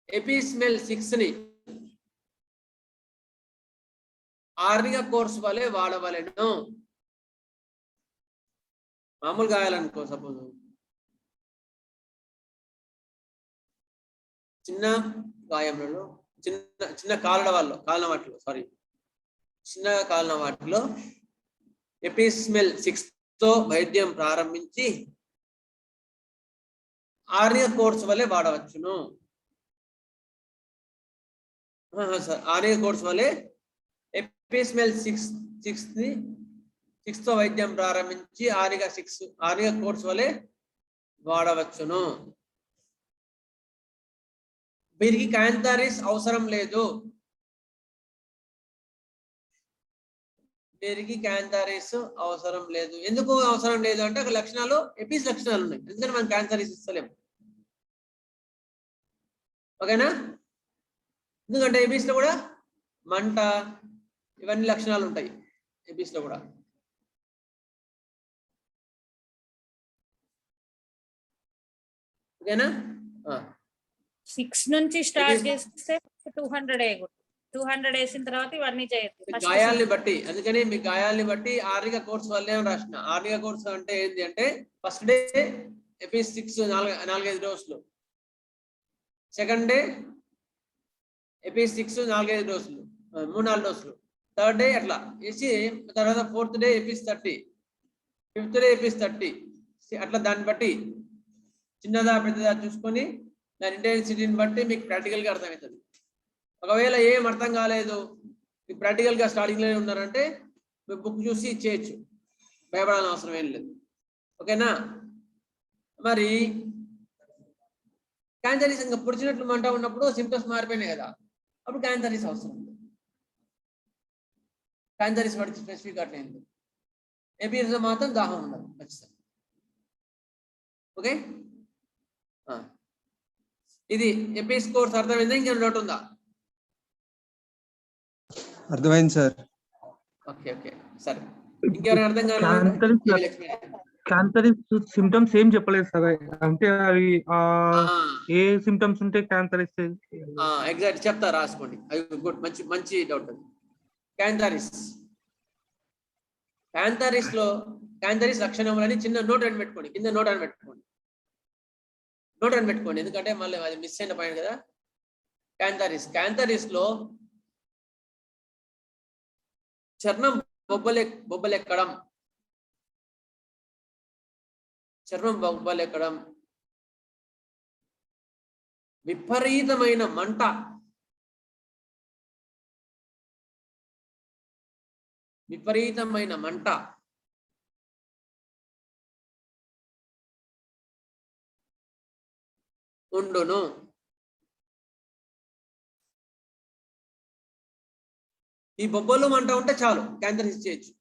Speaker 3: ఎపిస్మెల్ 6ని ఆర్నిక కోర్స్ వలె వాడవలెను. మామూలు గాయాలనుకో, సపోజ్ చిన్న గాయములలో చిన్న కాలిన వాటిలో ఎపిస్మెల్ 6తో వైద్యం ప్రారంభించి ఆర్నిక కోర్స్ వలె వాడవచ్చును. ఆర్నిక కోర్స్ వలె ఎపిస్మెల్ 6తో వైద్యం ప్రారంభించి ఆర్నిక కోర్స్ వలె వాడవచ్చును. వీరికి క్యాంథారిస్ అవసరం లేదు. ఎందుకు అవసరం లేదు అంటే ఒక లక్షణాలు ఎపిస్ లక్షణాలు ఉన్నాయి, ఎందుకంటే మనం క్యాన్సరిస్ ఇస్తలేము. ఓకేనా, ఎందుకంటే ఎపిస్ లో కూడా మంట ఇవన్నీ లక్షణాలు ఉంటాయి ఎపిస్ లో కూడా. ఓకేనా,
Speaker 11: 6 నుంచి స్టార్ట్ చేస్తే 200 వేసిన తర్వాత ఇవన్నీ చేయొచ్చు
Speaker 3: గాయాల్ని బట్టి. అందుకని మీ గాయాల్ని బట్టి ఆర్నిక కోర్స్ వల్లే రాసిన. ఆర్నిక కోర్స్ అంటే ఏంటి అంటే ఫస్ట్ డే ఎపిస్ 6 4-5 డోసులు, సెకండ్ డే ఎపిస్ 6 4-5 డోసులు, 3-4 డోసులు, థర్డ్ డే అట్లా వేసి తర్వాత fourth day Apis 30, fifth day Apis 30, అట్లా దాన్ని బట్టి చిన్నదా పెద్దదా చూసుకొని దాని ఇంటెన్సిటీని బట్టి మీకు ప్రాక్టికల్ గా అర్థమవుతుంది. ఒకవేళ ఏం అర్థం కాలేదు, మీకు ప్రాక్టికల్ గా స్టార్టింగ్ లోనే ఉన్నారంటే మీరు బుక్ చూసి ఇచ్చేయచ్చు, భయపడాల్సిన అవసరం ఏం లేదు. ఓకేనా, మరి క్యాన్సరీస్ ఇంకా పొడిచినట్లు మంట ఉన్నప్పుడు సింప్టమ్స్ మారిపోయినాయి కదా, అప్పుడు క్యాన్సరీస్ అవసరం. క్యాన్సరీస్ పడితే స్పెసిఫిక్ అట్లా ఎపిస్ లో మాత్రం దాహం ఉండదు ఖచ్చితంగా. ఓకే, ఇది ఎపిస్ కోర్స్ అర్థమైందా? ఇంకేమైనా డౌట్ ఉందా?
Speaker 10: అర్థమైంది సార్.
Speaker 3: ఓకే ఓకే సరే, ఇంకెవరైనా అర్థం కావాలి?
Speaker 8: క్యాన్సరిస్ సిమ్టమ్స్ ఏం చెప్పలేదు సార్. అంటే అవి ఏ సిమ్టమ్స్ ఉంటే క్యాన్సరిస్?
Speaker 3: ఎగ్జాక్ట్ చెప్తా, రాసుకోండి. గుడ్, మంచి మంచి డౌట్ అది. క్యాన్సరిస్ లో క్యాన్సరిస్ లక్షణములని చిన్న నోట్ అని పెట్టుకోండి, కింద నోట్ అని పెట్టుకోండి, ఎందుకంటే మళ్ళీ అది మిస్ అయిన పాయింట్ కదా. క్యాన్సరిస్ లో చర్మం బొబ్బలెక్కడం, విపరీతమైన మంట, ఉండును. ఈ బొబ్బలు మంట ఉంటే చాలు క్యాన్సర్ చేయొచ్చు.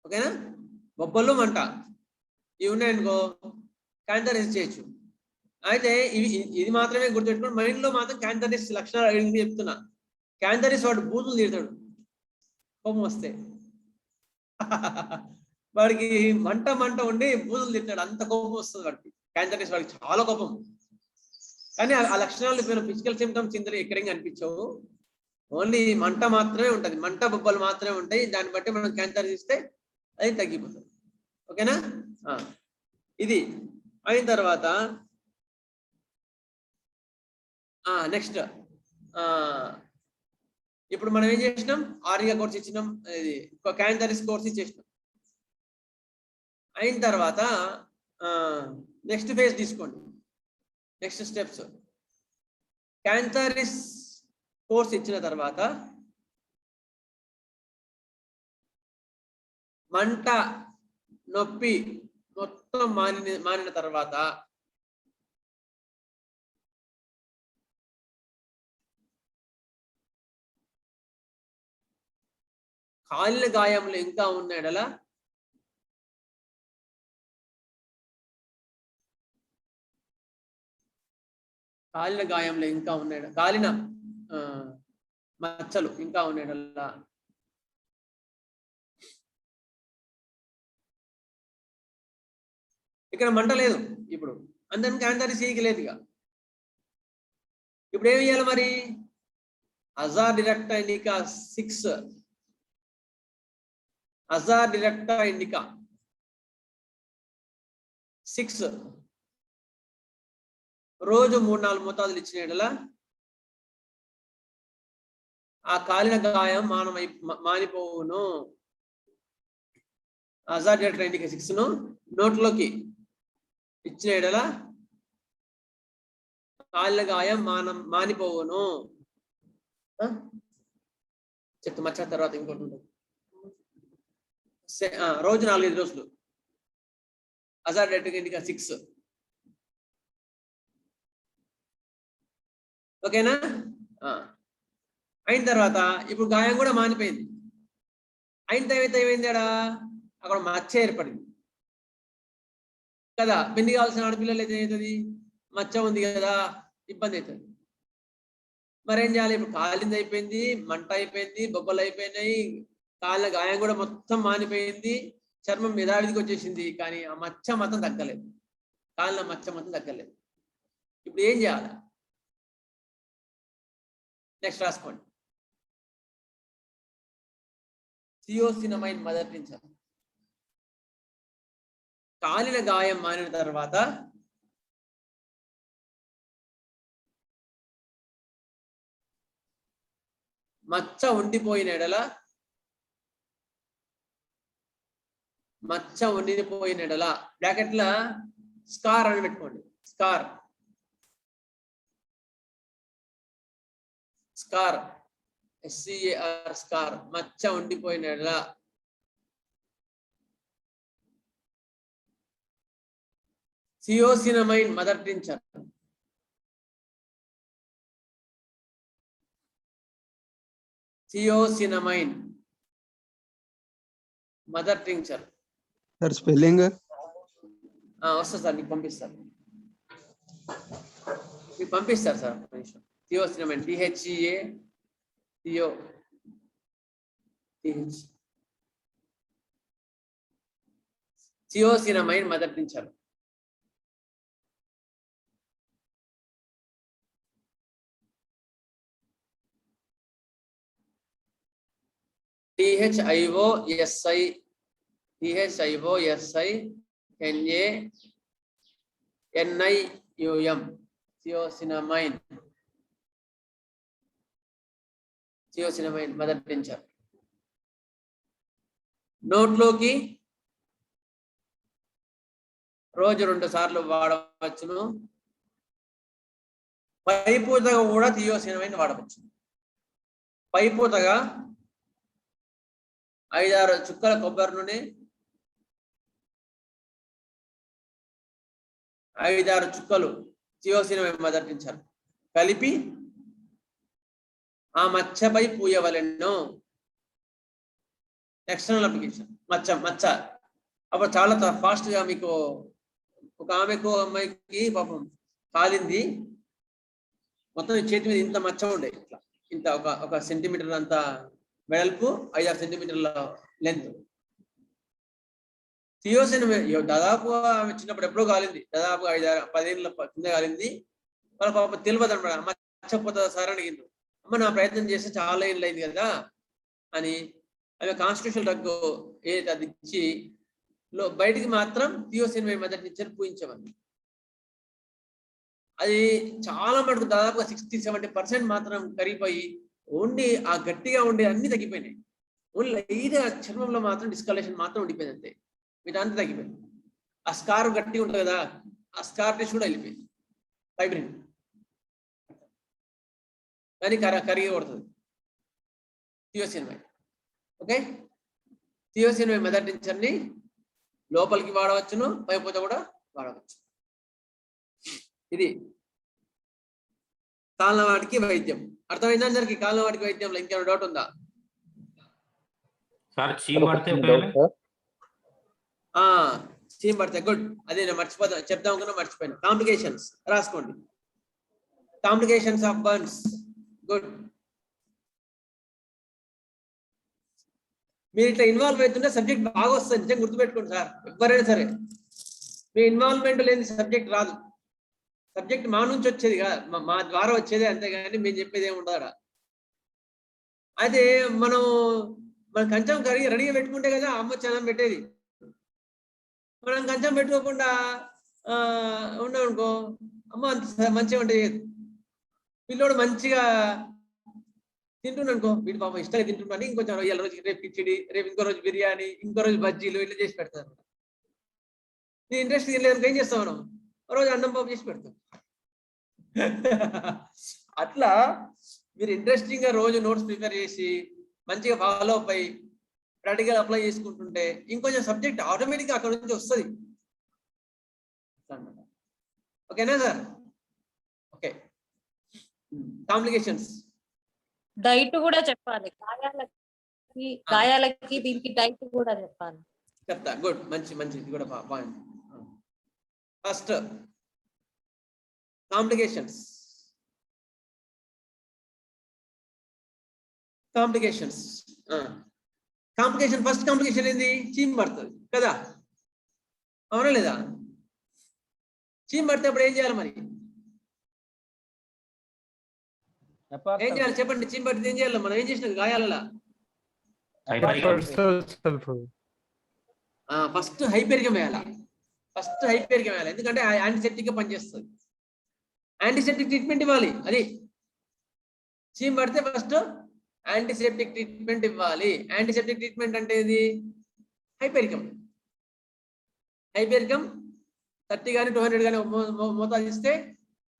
Speaker 3: ఓకేనా? బొబ్బలు మంట ఇవి ఉన్నాయనుకో క్యాన్సర్ చేయొచ్చు. అయితే ఇది మాత్రమే గుర్తుపెట్టుకోండి. మైండ్ లో మాత్రం క్యాన్సరిస్ లక్షణాలు ఏంటి చెప్తున్నా. క్యాన్సరిస్ వాడు బూతులు తీరుతాడు కోపం వస్తే. వాడికి మంట ఉండి బూతులు తిట్టాడు, అంత కోపం వస్తుంది వాడికి. క్యాన్సరిస్ వాడికి చాలా కోపం. కానీ ఆ లక్షణాలు ఫిజికల్ సిమ్టమ్స్ ఇందులో ఎక్కడైనా అనిపించవు. ఓన్లీ మంట మాత్రమే ఉంటది, మంట బొబ్బలు మాత్రమే ఉంటాయి. దాన్ని బట్టి మనం క్యాన్సర్ ఇస్తే అది తగ్గిపోతుంది. ఓకేనా? ఇది అయిన తర్వాత నెక్స్ట్ ఇప్పుడు మనం ఏం చేసినాం? ఆర్గా కోర్స్ ఇచ్చినాం, ఇది క్యాన్సరిస్ కోర్స్ ఇచ్చేసినాం. అయిన తర్వాత నెక్స్ట్ ఫేజ్ తీసుకోండి, నెక్స్ట్ స్టెప్స్. క్యాన్సరిస్ కోర్స్ ఇచ్చిన తర్వాత మంట నొప్పి మొత్తం మానిన తర్వాత కాలిన గాయంలో ఇంకా ఉన్నాడలా కాలిన మచ్చలు ఇంకా ఉన్నాడల్లా ఇక్కడ మంట లేదు, ఇప్పుడు అందరికి క్యాన్సర్ చేయలేదు. ఇప్పుడు ఏమి చేయాలి మరి? అజాడిరెక్టా ఇండికా 6 రోజు 3-4 మోతాదులు ఇచ్చిన యెడల ఆ కాలిన గాయం మానిపోవును. అజాడిరెక్టా ఇండికా 6 ను నోట్లోకి ఇచ్చిన యెడల కాలిన గాయం మానిపోవును. చెప్తా మచ్చ తర్వాత ఇంకోటి ఉంటుంది. రోజు 4-5 రోజులు అజాడిరెక్టా ఇండికా 6. ఓకేనా? అయిన తర్వాత ఇప్పుడు గాయం కూడా మానిపోయింది. అయిన తర్వాత ఏమైంది? అక్కడ మచ్చ ఏర్పడింది కదా. పెళ్లి కావాల్సిన ఆడపిల్లలు అయితే ఏమవుతుంది? మచ్చ ఉంది కదా, ఇబ్బంది అవుతుంది. మరేం చేయాలి? ఇప్పుడు కాలింది అయిపోయింది, మంట అయిపోయింది, బొబ్బలు అయిపోయినాయి, కాళ్ళ గాయం కూడా మొత్తం మానిపోయింది, చర్మం యథావిధికి వచ్చేసింది. కానీ ఆ మచ్చ మాత్రం తగ్గలేదు, కాళ్ళ మచ్చ మాత్రం తగ్గలేదు. ఇప్పుడు ఏం చేయాలి? నెక్స్ట్ రాసుకోండి. థియోసినమైన్ మొదటించాలి. కాలిన గాయం మానిన తర్వాత మచ్చ ఉండిపోయిన ఎడల బ్రాకెట్ల స్కార్ అని పెట్టుకోండి. స్కార్ SCAR స్కార్, మచ్చ ఉండిపోయిన ఎడల thiosinamine mother tincture mother tincture
Speaker 10: sir spelling
Speaker 3: వస్తుంది సార్, మీకు పంపిస్తారు. మీకు పంపిస్తారు సార్. Thiosinamine THEA thiosinamine mother tincture. THIOSINANIUM thiosinamine mother tincture. నోట్లోకి రోజు 2 సార్లు వాడవచ్చును. పైపూతగా కూడా థియోసినమైన్ వాడవచ్చు. పైపూతగా 5-6 చుక్కల కొబ్బరి నూనె, 5-6 చుక్కలు థియోసినమైన్ మదర్ టింక్చర్ కలిపి ఆ మచ్చపై పూయవలెను. ఎక్స్టర్నల్ అప్లికేషన్ మచ్చ. అప్పుడు చాలా ఫాస్ట్ గా మీకు ఒక అమ్మాయికి పాపం కాలింది, మొత్తం చేతి మీద ఇంత మచ్చ ఉండే, ఇట్లా ఇంత ఒక సెంటీమీటర్ అంత వెడల్పు, 5-6 సెంటీమీటర్ల లెంత్. థియోసినమైన్ దాదాపు ఆమె చిన్నప్పుడు ఎప్పుడో కాలింది, దాదాపు 5-10 ఏళ్ళ కింద కాలింది. వాళ్ళ పాప తెలియదు అనమాట. మచ్చపోతుందా సార్ అడిగింది. అమ్మ నా ప్రయత్నం చేస్తే చాలా ఏళ్ళు అయింది కదా అని ఆమె కాన్స్టిట్యూషన్ డ్రగ్ అది ఇచ్చి బయటికి మాత్రం థియోసినమైన్ మదర్ టింక్చర్ పూయించమని. అది చాలా మటుకు దాదాపుగా 60-70% మాత్రం కరిగిపోయి ఓన్లీ ఆ గట్టిగా ఉండే అన్ని తగ్గిపోయినాయి. ఓన్లీ లైట్గా చర్మంలో మాత్రం డిస్కలరేషన్ మాత్రం ఉండిపోయింది అంతే, వీటంతా తగ్గిపోయింది. ఆ స్కార్ గట్టిగా ఉంటుంది కదా, ఆ స్కార్ టెస్ట్ కూడా వెళ్ళిపోయింది. ఫైబ్రిన్ కానీ కరిగి కొడుతుంది థియోసినమైన్. ఓకే, థియోసినమైన్ మదర్ టింక్చర్ని లోపలికి వాడవచ్చును, పైపోత కూడా వాడవచ్చు. ఇది కాళ్ళవాటికి వైద్యం. అర్థమైందా అందరికి? కాళ్ళవాటికి వైద్యంలో ఇంకేమైనా డౌట్ ఉందా? చీమ్ పడితే గుడ్. అదే నేను చెప్దాం అనుకున్నా, మర్చిపోయాను. కాంప్లికేషన్స్ రాసుకోండి. Complications of burns. గుడ్. మీరు ఇట్లా ఇన్వాల్వ్ అవుతుంటే సబ్జెక్ట్ బాగా వస్తుంది, నిజంగా గుర్తుపెట్టుకోండి సార్. ఎవరైనా సరే మీ ఇన్వాల్వ్మెంట్ లేని సబ్జెక్ట్ రాదు. సబ్జెక్ట్ మా నుంచి వచ్చేది కాదు, మా ద్వారా వచ్చేది, అంతేగాని మేము చెప్పేది ఏమి ఉండదు. అయితే మనం కంచం రెడీగా పెట్టుకుంటే కదా అమ్మ చనం పెట్టేది. మనం కంచం పెట్టుకోకుండా ఉన్నామనుకో, అమ్మ అంత మంచిగా వంట చేయదు. పిల్లోడు మంచిగా తింటున్నానుకో, వీటి పాపం ఇష్టంగా తింటున్నాను, ఇంకొంచెం రొయ్యల రోజు రేపు కిచిడి, రేపు ఇంకో రోజు బిర్యానీ, ఇంకో రోజు బజ్జీలు ఇట్లా చేసి పెడతారు. నీ ఇంట్రెస్ట్ తినలేదు ఏం చేస్తాం మనం? రోజు అన్నం పాపం చేసి పెడతాం. అట్లా మీరు ఇంట్రెస్టింగ్ గా రోజు నోట్స్ ప్రిపేర్ చేసి మంచిగా ఫాలో అప్ అయ్యి ప్రాక్టికల్ అప్లై చేసుకుంటుంటే ఇంకొంచెం సబ్జెక్ట్ ఆటోమేటిక్గా అక్కడ నుంచి వస్తుంది. ఓకేనా సార్? ఓకే. కాంప్లికేషన్స్
Speaker 11: డైట్ కూడా చెప్పాలి. గాయాలకి దీనికి డైట్ కూడా చెప్పాలి.
Speaker 3: చెప్తా. గుడ్, మంచి ఇది కూడా point. First complications first complication ఏంది? చీమ్ పడుతుంది కదా, అవునా లేదా? చీమ్ పడితే అప్పుడు ఏం చేయాలి మరి? ఏం చేయాలి చెప్పండి? చీమ్ పడితే ఏం చేయాలి? మనం ఏం చేసినాం గాయాలలో? ఫస్ట్ హైపెరికం వేయాలి. ఎందుకంటే యాంటీసెప్టిక్ గా పనిచేస్తుంది. యాంటీసెప్టిక్ ట్రీట్మెంట్ ఇవ్వాలి. అది చీమ్ పడితే ఫస్ట్ యాంటీసెప్టిక్ ట్రీట్మెంట్ ఇవ్వాలి. యాంటీసెప్టిక్ ట్రీట్మెంట్ అంటే ఇది హైపెరికం 30 కానీ 200 కానీ మోతాదు ఇస్తే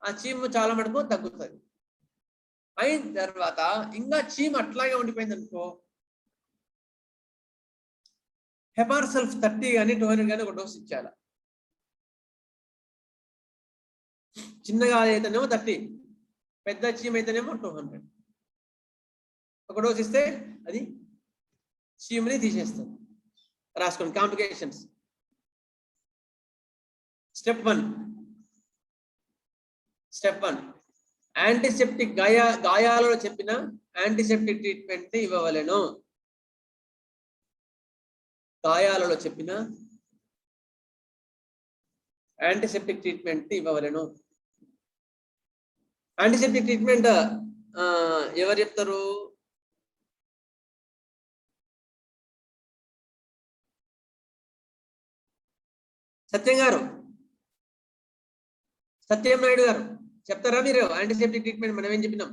Speaker 3: ఆ చీమ్ చాలా మటుకు తగ్గుతుంది. అయిన తర్వాత ఇంకా చీమ్ అట్లాగే ఉండిపోయింది అనుకో, హెపార్సల్ఫ్ 30 కానీ 200 కానీ ఒక డోస్ ఇచ్చారు. చిన్నగా అయితేనేమో 30, పెద్ద చీమ్ అయితేనేమో 200. ఒక డోస్ ఇస్తే అది చీమ్ని తీసేస్తుంది. రాసుకోండి. కాంప్లికేషన్స్. స్టెప్ 1 యాంటీసెప్టిక్ గాయాలలో చెప్పిన యాంటీసెప్టిక్ ట్రీట్మెంట్ ఇవ్వవలెను. గాయాలలో చెప్పిన యాంటీసెప్టిక్ ట్రీట్మెంట్ ఇవ్వవలెను. యాంటీసెప్టిక్ ట్రీట్మెంట్ ఎవరు చెప్తారు? సత్యం నాయుడు గారు చెప్తారా మీరు? యాంటీసెప్టిక్ ట్రీట్మెంట్ మనం ఏం చెప్పినాం?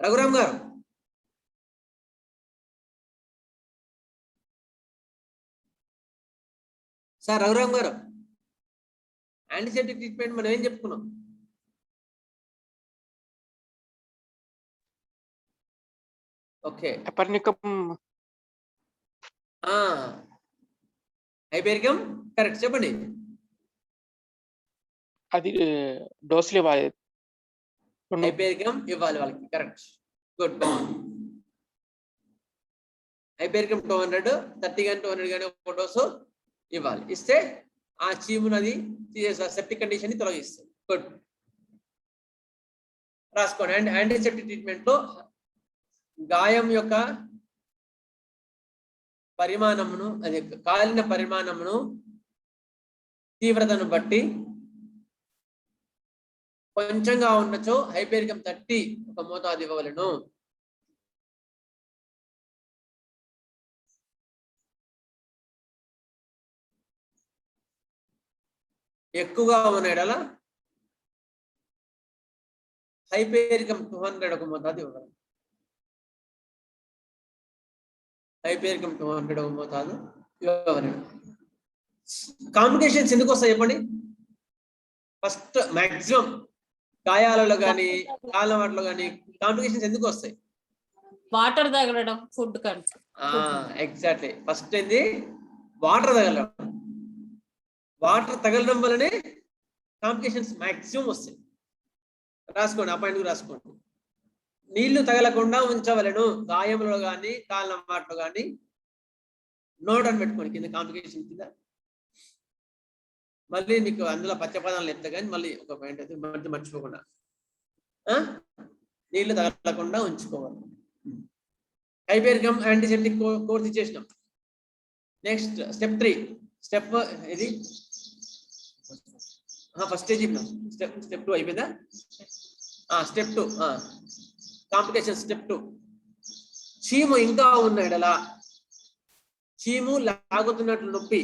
Speaker 3: రఘురామ్ గారు సార్, రఘురామ్ గారు యాంటీసెప్టిక్ ట్రీట్మెంట్ మనం ఏం చెప్పుకున్నాం? Okay, hypericum correct. చెప్పండి.
Speaker 12: అది డోసులు ఇవ్వాలి.
Speaker 3: హైపేరికం ఇవ్వాలి వాళ్ళకి. Correct, good. హైపేరికం 200, 30 కానీ 200 కానీ ఒక డోసు ఇవ్వాలి. ఇస్తే ఆ చీమునది సెప్టిక్ కండిషన్ ని తొలగిస్తుంది. గుడ్, రాసుకోండి. అండ్ యాంటీసెప్టిక్ ట్రీట్మెంట్ లో గాయం యొక్క పరిమాణమును, అది కాలిన పరిమాణమును, తీవ్రతను బట్టి కొంచెంగా ఉన్నచో హైపేరికం 30 ఒక మోతాదు ఇవ్వవలెను. ఎక్కువగా ఉన్న ఎడల హైపేరికం 200 ఒక మోతాదు ఇవ్వగలరు. హైపేరికం 200 ఒక మోతాదు ఇవ్వగలరు. కాంప్లికేషన్స్ ఎందుకు వస్తాయి చెప్పండి? ఫస్ట్ మాక్సిమం గాయాలలో కానీ కాళ్ళ వాటిలో కానీ కాంప్లికేషన్స్ ఎందుకు వస్తాయి?
Speaker 11: వాటర్ తగలడం, ఫుడ్ కంటే.
Speaker 3: ఎగ్జాక్ట్లీ. ఫస్ట్ ఏంది? వాటర్ తగలడం. వాటర్ తగలడం వల్లనే కాంప్లికేషన్స్ మాక్సిమం వస్తాయి. రాసుకోండి, ఆ పాయింట్ రాసుకోండి. నీళ్లు తగలకుండా ఉంచవలను గాయంలో కానీ కాళ్ళ వాటిలో కానీ. నోట్ అని పెట్టుకోండి కింద కాంప్లికేషన్ కింద. మళ్ళీ మీకు అందులో పచ్చపదాలు చెప్తా కానీ మళ్ళీ ఒక పాయింట్ అయితే మర్చిపోకుండా నీళ్లు తగలకుండా ఉంచుకోవాలి. హైపేరికం యాంటీసెప్టిక్ కోర్స్ ఇచ్చేసినాం. Next step 3. స్టెప్ ఇది ఫస్ట్ స్టేజ్ చెప్పినాం. స్టెప్ 2 అయిపోయిందా? Step 2 complication. స్టెప్ 2 చీము ఇంకా ఉన్న ఎడల, చీము లాగుతున్నట్లు నొప్పి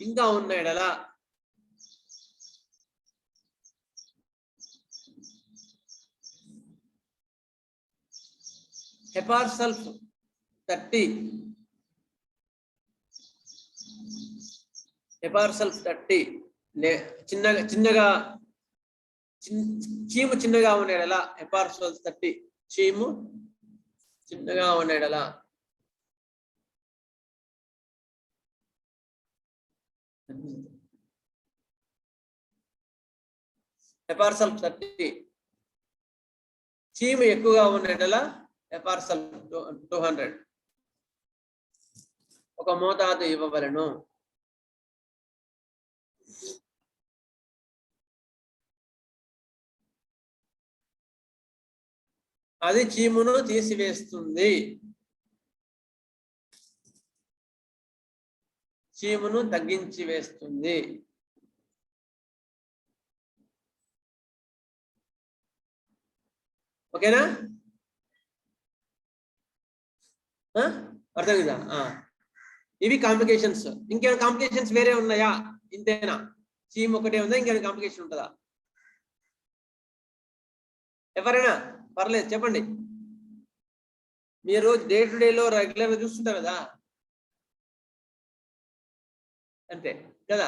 Speaker 3: ఇంకా ఉన్న ఎడల హెపార్సల్ఫ్ 30 చిన్నగా చీము చిన్నగా ఉండేలా హెపార్సల్ఫ్ 30 చీము చిన్నగా ఉండేలా హెపార్సల్ఫ్ 30 చీము ఎక్కువగా ఉండేలా హెపార్సల్ఫ్ 200 ఒక మోతాదు ఇవ్వవలెను. అది చీమును తీసివేస్తుంది, చీమును తగ్గించి వేస్తుంది. ఓకేనా? అర్థమైందా? ఇవి కాంప్లికేషన్స్. ఇంకేమైనా కాంప్లికేషన్స్ వేరే ఉన్నాయా? ఇంతేనా? చీము ఒకటే ఉందా? ఇంకేమైనా కాంప్లికేషన్ ఉంటుందా? ఎవరైనా పర్లేదు చెప్పండి. మీరు డే టు డేలో రెగ్యులర్గా చూస్తుంటారు కదా, అంతే కదా?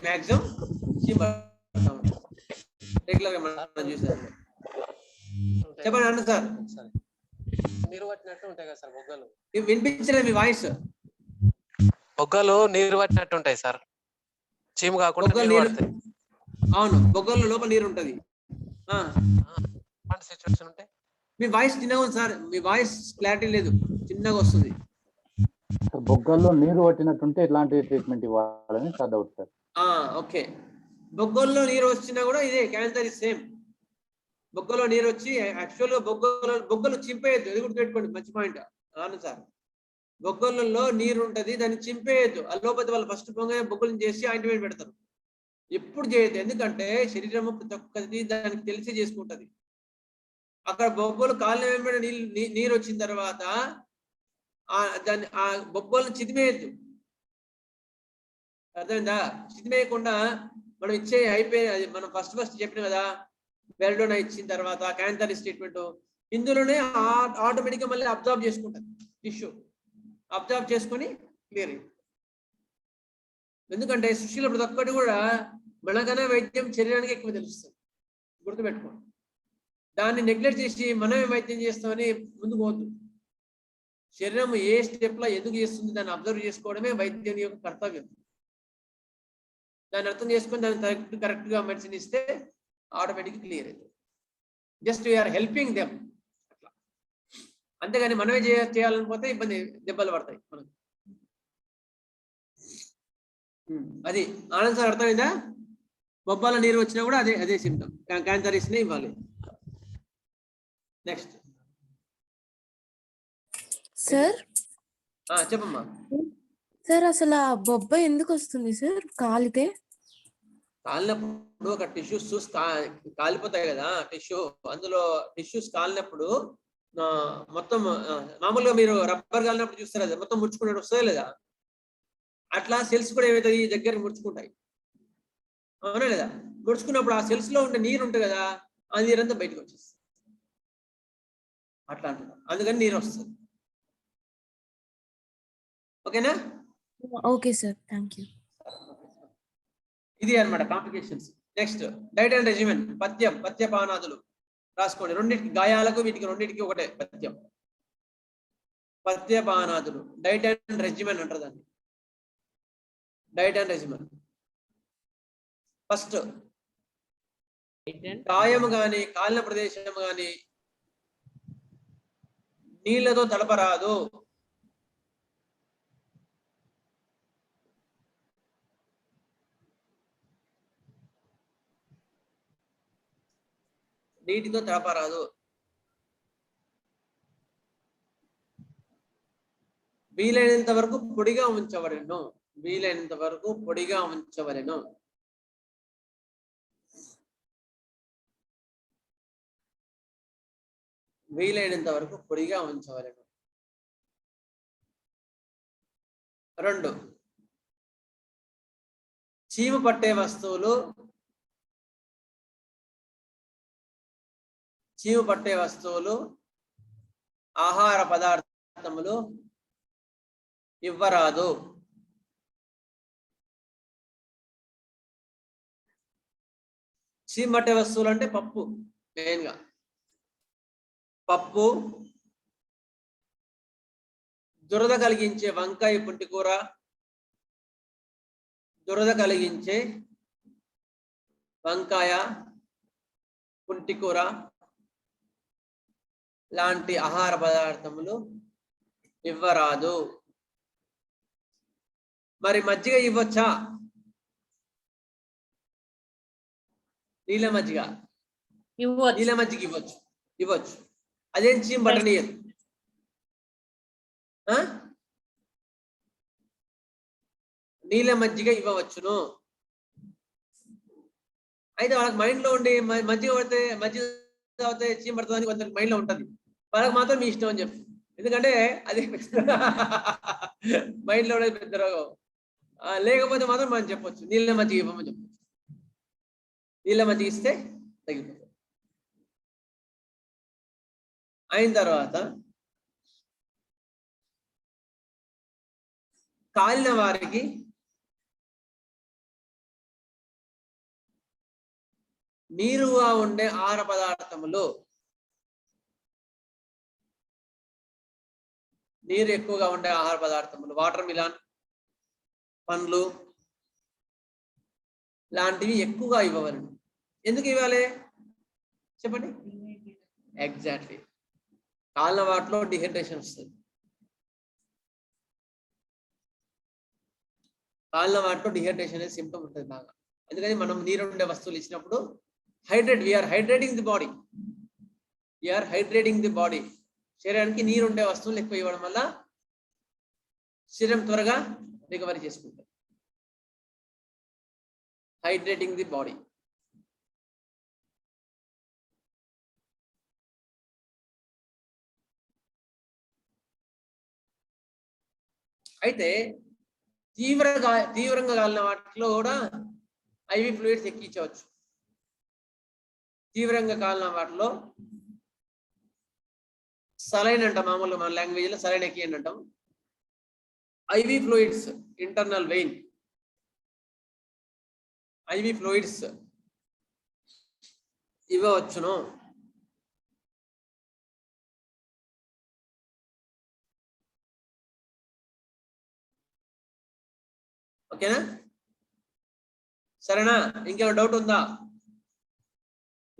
Speaker 3: మ్యాక్సిమం రెగ్యులర్గా మనం చూసారు. చెప్పండి అన్న సార్.
Speaker 5: నీరు పట్టినట్టు ఉంటాయి కదా సార్ బొగ్గలు.
Speaker 3: వినిపించలేదు మీ వాయిస్.
Speaker 5: బొగ్గలు నీరు పట్టినట్టు ఉంటాయి సార్, చీము కాకుండా.
Speaker 3: అవును, బొగ్గల లోపల నీరు ఉంటది.
Speaker 5: సిచ్యువేషన్ ఉంటే
Speaker 3: మీ వాయిస్ చిన్నగా ఉంది సార్, మీ వాయిస్ క్లారిటీ లేదు, చిన్నగా వస్తుంది.
Speaker 13: బొగ్గల్లో నీరు పట్టినట్టుంటే ఎట్లాంటి ట్రీట్మెంట్ ఇవ్వాలని సార్ డౌట్ సార్.
Speaker 3: ఓకే, బొగ్గల్లో నీరు వచ్చినా కూడా ఇదే క్యాన్సర్ ఇస్ సేమ్. బొగ్గలో నీరు వచ్చి యాక్చువల్గా బొగ్గలు చింపేయద్దు, ఇది కూడా పెట్టుకోండి, మంచి పాయింట్. అవును సార్, బొగ్గలలో నీరు ఉంటది, దాన్ని చింపేయద్దు. అల్లోపతి వాళ్ళు ఫస్ట్ బొగ్గలను చేసి ఆయింట్మెంట్ పెడతారు. ఎప్పుడు చేయొద్దు, ఎందుకంటే శరీరం ప్రతి ఒక్కటి దానికి తెలిసి చేసుకుంటది. అక్కడ బొగ్గలు కాళ్ళ వెంబడి నీరు వచ్చిన తర్వాత దాన్ని ఆ బొగ్గలను చిదిమేయద్దు, అర్థమైందా? చిదిమేయకుండా మనం ఇచ్చే అయిపోయి మనం ఫస్ట్ చెప్పిన కదా, బెల్డోనా ఇచ్చిన తర్వాత క్యాన్సర్ ట్రీట్మెంట్, ఇందులోనే ఆటోమేటిక్గా మళ్ళీ అబ్జర్వ్ చేసుకుంటుంది, టిష్యూ అబ్జర్వ్ చేసుకొని క్లియర్. ఎందుకంటే సృష్టిలో ప్రతి ఒక్కటి కూడా మనకన్నా వైద్యం శరీరానికి ఎక్కువ తెలుస్తుంది, గుర్తుపెట్టుకోండి. దాన్ని నెగ్లెక్ట్ చేసి మనమే వైద్యం చేస్తామని ముందుకు పోవద్దు. శరీరం ఏ స్టెప్లో ఎందుకు చేస్తుంది దాన్ని అబ్జర్వ్ చేసుకోవడమే వైద్యం యొక్క కర్తవ్యం. దాన్ని అర్థం చేసుకొని దాన్ని కరెక్ట్గా మెడిసిన్ ఇస్తే ఆటోమేటిక్గా క్లియర్ అవుతుంది. జస్ట్ వీఆర్ హెల్పింగ్ దెమ్ అట్లా, అంతేగాని మనమే చేయాలని పోతే ఇబ్బంది, దెబ్బలు పడతాయి మనకు. అది ఆనంద్ సార్ అర్థమైందా? బొబ్బాల నీరు వచ్చినా కూడా అదే సిమ్టమ్, క్యాన్సర్ ఇచ్చినా ఇవ్వాలి. Next
Speaker 9: sir.
Speaker 3: చెప్పమ్మా.
Speaker 9: సార్ అసలు ఆ బొబ్బ ఎందుకు వస్తుంది సార్ కాలితే?
Speaker 3: కాలినప్పుడు ఒక టిష్యూస్ కాలిపోతాయి కదా టిష్యూ, అందులో టిష్యూస్ కాలినప్పుడు మొత్తం మామూలుగా మీరు రబ్బర్ కాలినప్పుడు చూస్తారు కదా, మొత్తం ముడుచుకున్నట్టు వస్తుంది లేదా? అట్లా సెల్స్ కూడా ఏమవుతాయి, దగ్గర ముడుచుకుంటాయి, అవునా లేదా? ముడుచుకున్నప్పుడు ఆ సెల్స్ లో ఉండే నీరు ఉంటుంది కదా, ఆ నీరంతా బయటకు వచ్చేస్తుంది. అట్లా అంటున్నారు, అందుకని నీరు వస్తుంది. ఓకేనా?
Speaker 9: Okay sir, thank you.
Speaker 3: ఇది అన్నమాట complications. Next diet and regimen, పథ్యపానాదులు రాసుకోండి. రెండింటికి, గాయాలకు వీటికి రెండింటికి ఒకటే పథ్యం. పథ్యపానాదులు, డైట్ అండ్ రెజిమెన్ అంటారు దాన్ని. Diet and regimen. ఫస్ట్, గాయము గాని కాలిన ప్రదేశం గాని నీళ్లతో తడపరాదు. నీటితో తడపరాదు. వీలైనంత వరకు పొడిగా ఉంచవలెను. వీలైనంత వరకు పొడిగా ఉంచవలెను. వీలైనంత వరకు పొడిగా ఉంచవలెను. 2, చీము పట్టే వస్తువులు ఆహార పదార్థములు ఇవ్వరాదు. చీము పట్టే వస్తువులు అంటే పప్పు, మెయిన్ గా పప్పు, దురద కలిగించే వంకాయ పుంటికూర, దురద కలిగించే వంకాయ పుంటికూర లాంటి ఆహార పదార్థములు ఇవ్వరాదు. మరి మజ్జిగ ఇవ్వచ్చా? నీళ్ళ మజ్జిగ ఇవ్వచ్చు. అదేం చీమ్ బట్టనీయదు. నీళ్ళ మజ్జిగ ఇవ్వవచ్చును. అయితే వాళ్ళకి మైండ్ లో ఉండి మజ్జిగ తాగితే చీమ్ పడుతుందని కొంచెం మైండ్ లో ఉంటది, వాళ్ళకి మాత్రం మీ ఇష్టం అని చెప్పు. ఎందుకంటే అది మైండ్ లో ఉండేది పెద్ద రోగం. లేకపోతే మాత్రం మనం చెప్పొచ్చు, నీళ్ళ మజ్జిగ ఇవ్వమని చెప్పొచ్చు. నీళ్ళ మజ్జిగ ఇస్తే తగ్గిపోతుంది. అయిన తర్వాత కాలిన వారికి నీరుగా ఉండే ఆహార పదార్థములు, నీరు ఎక్కువగా ఉండే ఆహార పదార్థములు, వాటర్ మిలాన్, పండ్లు లాంటివి ఎక్కువగా ఇవ్వవలను. ఎందుకు ఇవ్వాలి? చెప్పండి. ఎగ్జాక్ట్లీ, కాలిన వాటిలో డిహైడ్రేషన్ వస్తుంది. కాలిన వాటిలో డిహైడ్రేషన్ అనే సిమ్టమ్ ఉంటుంది బాగా. అందుకని మనం నీరు ఉండే వస్తువులు ఇచ్చినప్పుడు we are hydrating the body, we are hydrating the body. శరీరానికి నీరు ఉండే వస్తువులు ఎక్కువ ఇవ్వడం వల్ల శరీరం త్వరగా రికవరీ చేసుకుంటుంది. Hydrating the body. అయితే తీవ్రంగా కాలిన వాటిలో కూడా ఐవి ఫ్లూయిడ్స్ ఎక్కించవచ్చు. తీవ్రంగా కాలిన వాటిలో సలైన్ అంటాం, మామూలుగా మన లాంగ్వేజ్ లో సలైన్ ఎక్కియండి అంటాం. IV fluids, internal vein IV fluids ఇవ్వవచ్చును. ఓకేనా? సరేనా? ఇంకేమైనా డౌట్ ఉందా?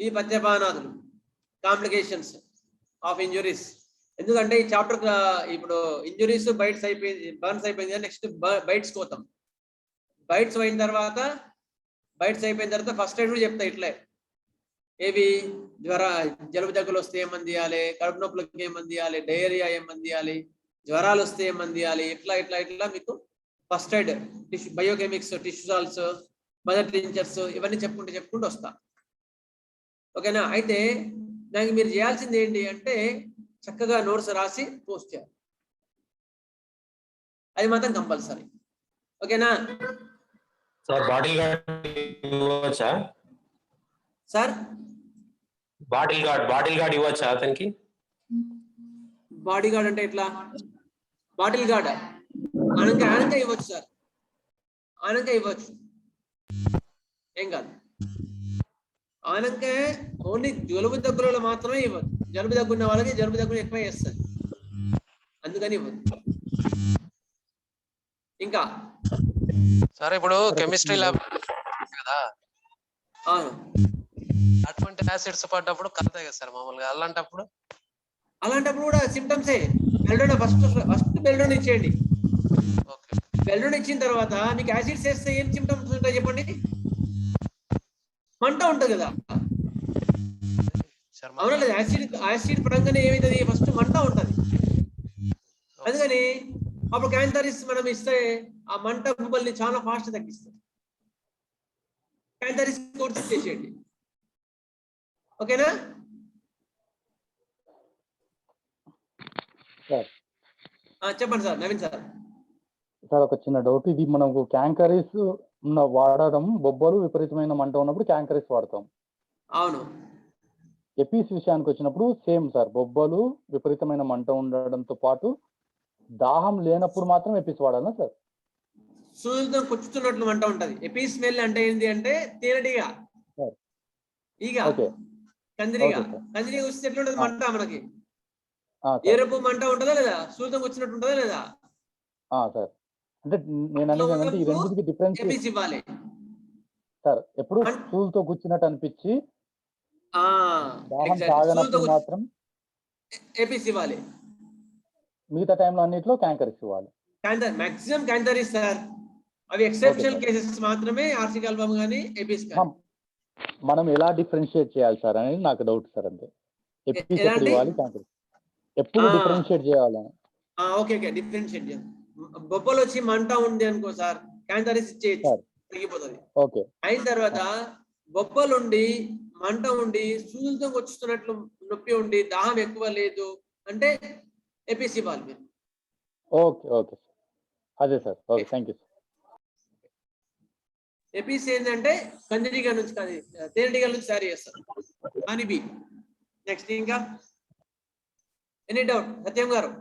Speaker 3: ఈ పద్యపానాదులు కాంప్లికేషన్స్ ఆఫ్ ఇంజురీస్. ఎందుకంటే ఈ చాప్టర్ ఇప్పుడు ఇంజురీస్ బైట్స్ అయిపోయింది, బర్న్స్ అయిపోయింది, నెక్స్ట్ బైట్స్ పోతాం. బైట్స్ అయిన తర్వాత ఫస్ట్ ఎయిడ్ కూడా చెప్తా ఇట్లే. ఏవి జలుబు దగ్గులు వస్తే ఏమని తీయాలి, కడుపు నొప్పులకి ఏమని తీయాలి, డయేరియా ఏమని తీయాలి, జ్వరాలు వస్తే ఏమని తీయాలి, ఇట్లా మీకు first aid, biochemics, tissue salts, mother tinctures ఇవన్నీ చెప్పుకుంటూ వస్తా. ఓకేనా? అయితే దానికి మీరు చేయాల్సింది ఏంటి అంటే చక్కగా నోట్స్ రాసి పోస్ట్ చేయాలి. అది మాత్రం కంపల్సరీ. ఓకేనా
Speaker 7: సార్? బాటిల్ గార్డ్ ఇవ్వచ్చా
Speaker 3: సార్?
Speaker 7: బాటిల్ గార్డ్ ఇవ్వచ్చా అతనికి?
Speaker 3: బాడీ గార్డ్ అంటే ఎట్లా? బాటిల్ గార్డ్ ఆనంక ఇవ్వచ్చు సార్, ఆనంక ఇవ్వచ్చు, ఏం కాదు. ఆనంక ఓన్లీ జలుబు దగ్గులలో మాత్రమే ఇవ్వదు. జలుబు దగ్గున్న వాళ్ళకి జలుబు దగ్గు ఎక్కువ వేస్తుంది, అందుకని ఇవ్వదు. ఇంకా
Speaker 5: సరే, ఇప్పుడు కెమిస్ట్రీ ల్యాబ్ కదా, అటువంటి యాసిడ్స్ పడ్డప్పుడు కలుతాయి కదా సార్ మామూలుగా. అలాంటప్పుడు
Speaker 3: కూడా సిమ్టమ్సే. బెల్డోనా ఫస్ట్ బెల్డోనా ఇచ్చేయండి. బెల్డోనా ఇచ్చిన తర్వాత మీకు యాసిడ్స్ వేస్తే ఏం సిమ్టమ్స్ ఉంటాయి చెప్పండి? మంట ఉంటుంది కదా, అవునా లేదు? యాసిడ్ పడంగానే ఏమవుతుంది? ఫస్ట్ మంట ఉంటుంది. అందుకని అప్పుడు క్యాంథరిస్ మనం ఇస్తే ఆ మంట బుబ్బల్ని చాలా ఫాస్ట్ తగ్గిస్తుంది. క్యాంథరిస్ కోర్స్ చేసేయండి. ఓకేనా? చెప్పండి సార్, నవీన్ సార్.
Speaker 13: సార్ ఒక చిన్న డౌట్. ఇది మనకు క్యాంకరీస్ వాడడం, బొబ్బలు విపరీతమైన మంట ఉన్నప్పుడు క్యాంకరీస్ వాడతాం.
Speaker 3: అవును.
Speaker 13: ఎపీస్ విషయానికి వచ్చినప్పుడు సేమ్ సార్, బొబ్బలు విపరీతమైన మంట ఉండడంతో పాటు దాహం లేనప్పుడు మాత్రం ఎపీస్ వాడాలా సార్?
Speaker 3: సూదులతో కుచ్చుతున్నట్లు మంట ఉంటది. ఎపీస్ స్మెల్ అంటే ఏంటి అంటే తేనెటీగా, ఈగ, కందిరిగా వస్తే ఎట్లుంటది మంట? మనకి ఎరుపు మంట ఉంటుందా లేదా? సూదుతో వచ్చినట్టు ఉంటుందా లేదా?
Speaker 13: సార్ అంటే నేను అనేది ఏంటంటే ఈ రెండింటికి డిఫరెన్స్
Speaker 3: ఇవ్వాలి
Speaker 13: సార్. ఎప్పుడు సూదుతో గుచ్చినట్టు అనిపించి దాహం తాగనప్పుడు మాత్రం
Speaker 3: ఎపీస్ ఇవ్వాలి.
Speaker 13: మిగతా టైంలో అన్నిట్లో క్యాంకరీస్ ఇవ్వాలి.
Speaker 3: Maximum cantharis sir. అవి ఎక్సెప్షనల్ కేసెస్ మాత్రమే ఆర్సిక్ ఆల్బమ్ గానీ ఎపీస్ గానీ.
Speaker 13: మనం ఎలా డిఫరెన్షియేట్ చేయాలి సార్ అనేది నాకు డౌట్ సార్. అంతే, ఎపీస్ ఎప్పుడు ఇవ్వాలి, క్యాంకరీస్ ఎప్పుడు డిఫరెన్షియేట్ చేయాలని.
Speaker 3: ఓకే, డిఫరెన్షియేట్ చేయాలి. బొబ్బలు వచ్చి మంట ఉంది అనుకో సార్, క్యాంకరీస్ ఇచ్చేయచ్చు, తగ్గిపోతుంది.
Speaker 13: ఓకే.
Speaker 3: అయిన తర్వాత బొబ్బలు ఉండి మంట ఉండి సూదులతో వచ్చుతున్నట్లు నొప్పి ఉండి దాహం ఎక్కువ లేదు అంటే ఎపీస్ ఇవ్వాలి మీరు.
Speaker 13: ఓకే ఓకే అదే sir. Okay, thank you sir.
Speaker 3: Apis ఏంటంటే కందిరీగ నుంచి కాదు, తేనెటీగల నుంచి తయారు చేస్తారు. అని బి నెక్స్ట్. ఇంకా ఎనీ డౌట్ సత్యం గారు?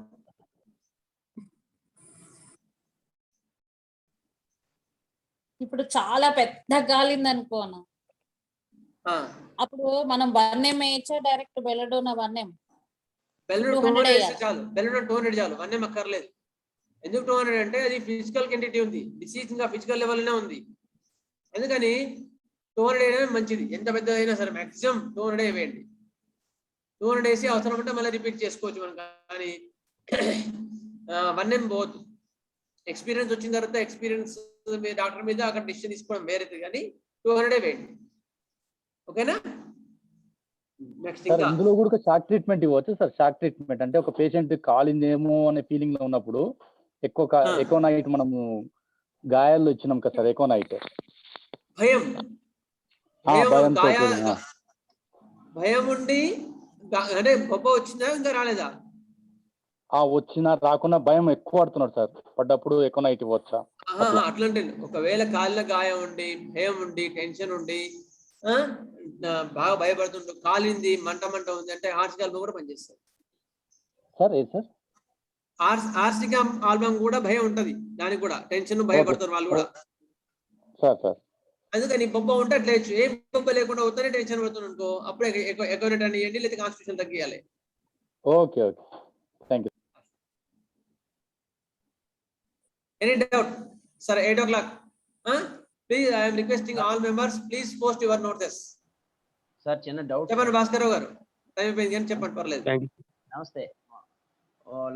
Speaker 11: ఇప్పుడు చాలా పెద్ద గాలింది అనుకోను, అప్పుడు మనం 1M వేయచ్చా డైరెక్ట్ బెలడోనా 1M?
Speaker 3: బెలడోనా 200 చాలు. బెలడోనా 200 చాలు, 1M అక్కర్లేదు. ఎందుకు 200 అంటే అది ఫిజికల్ క్వాంటిటీ ఉంది, డిసీజ్ ఇంకా ఫిజికల్ లెవెల్లోనే ఉంది. అందుకని 200 వేయడమే మంచిది. ఎంత పెద్దదైనా సరే మాక్సిమం 200 వేయండి. 200 వేసి అవసరం ఉంటే మళ్ళీ రిపీట్ చేసుకోవచ్చు మనం. కానీ 1M పోవద్దు. ఎక్స్పీరియన్స్ వచ్చిన తర్వాత ఎక్స్పీరియన్స్ డాక్టర్ మీద అక్కడ డిసిషన్ తీసుకోవడం వేరేది, కానీ 200 వేయండి. ఓకేనా? నెక్స్ట్
Speaker 13: సార్
Speaker 3: ఇంకా
Speaker 13: ఇందులో కూడా షాక్ ట్రీట్మెంట్ ఇవ్వచ్చు సార్. షాక్ ట్రీట్మెంట్ అంటే ఒక పేషెంట్ కాలిందేమో అనే ఫీలింగ్ లో ఉన్నప్పుడు ఎక్కువ నైట్ మనము గాయాల్లో ఇచ్చినాం కదా సార్, ఎక్కువ నైట్
Speaker 3: భయం
Speaker 13: భయంతో
Speaker 3: భయం ఉండి అంటే బొబ్బ వచ్చిందా ఇంకా రాలేదా?
Speaker 13: వచ్చినా రాకున్నా భయం ఎక్కువ పడుతున్నాడు సార్, పడ్డప్పుడు ఎక్కువ నైట్ ఇవ్వచ్చా?
Speaker 3: అట్లాంటి ఒకవేళ కాళ్ళ గాయం ఉండి భయం ఉండి టెన్షన్ ఉండి బాగా భయపడుతుంటూ కాలింది మంట ఉంది అంటే ఆర్సిక్ ఆల్బమ్ కూడా పనిచేస్తారు
Speaker 13: సార్. ఏ సార్?
Speaker 3: ఆర్సిక్ ఆల్బమ్ కూడా భయం ఉంటది, దానికి కూడా టెన్షన్ భయపడతారు వాళ్ళు కూడా
Speaker 13: సార్.
Speaker 3: అందుకని బొబ్బ ఉంటే అట్లా ఏం బొబ్బ లేకుండా అవుతానే టెన్షన్ పడుతుంది అనుకో, అప్పుడే ఎక్కువ ఇవ్వండి, లేదా కాన్స్టిట్యూషన్ తగ్గియాలి.
Speaker 13: Okay thank you.
Speaker 3: Any doubt? Sir, 8 o'clock. Please, I am requesting all members, please post your notice.
Speaker 4: Sir చిన్న డౌట్.
Speaker 3: చెప్పండి భాస్కర్ గారు, టైం అయిపోయింది కానీ చెప్పండి, పర్లేదు.
Speaker 4: నమస్తే.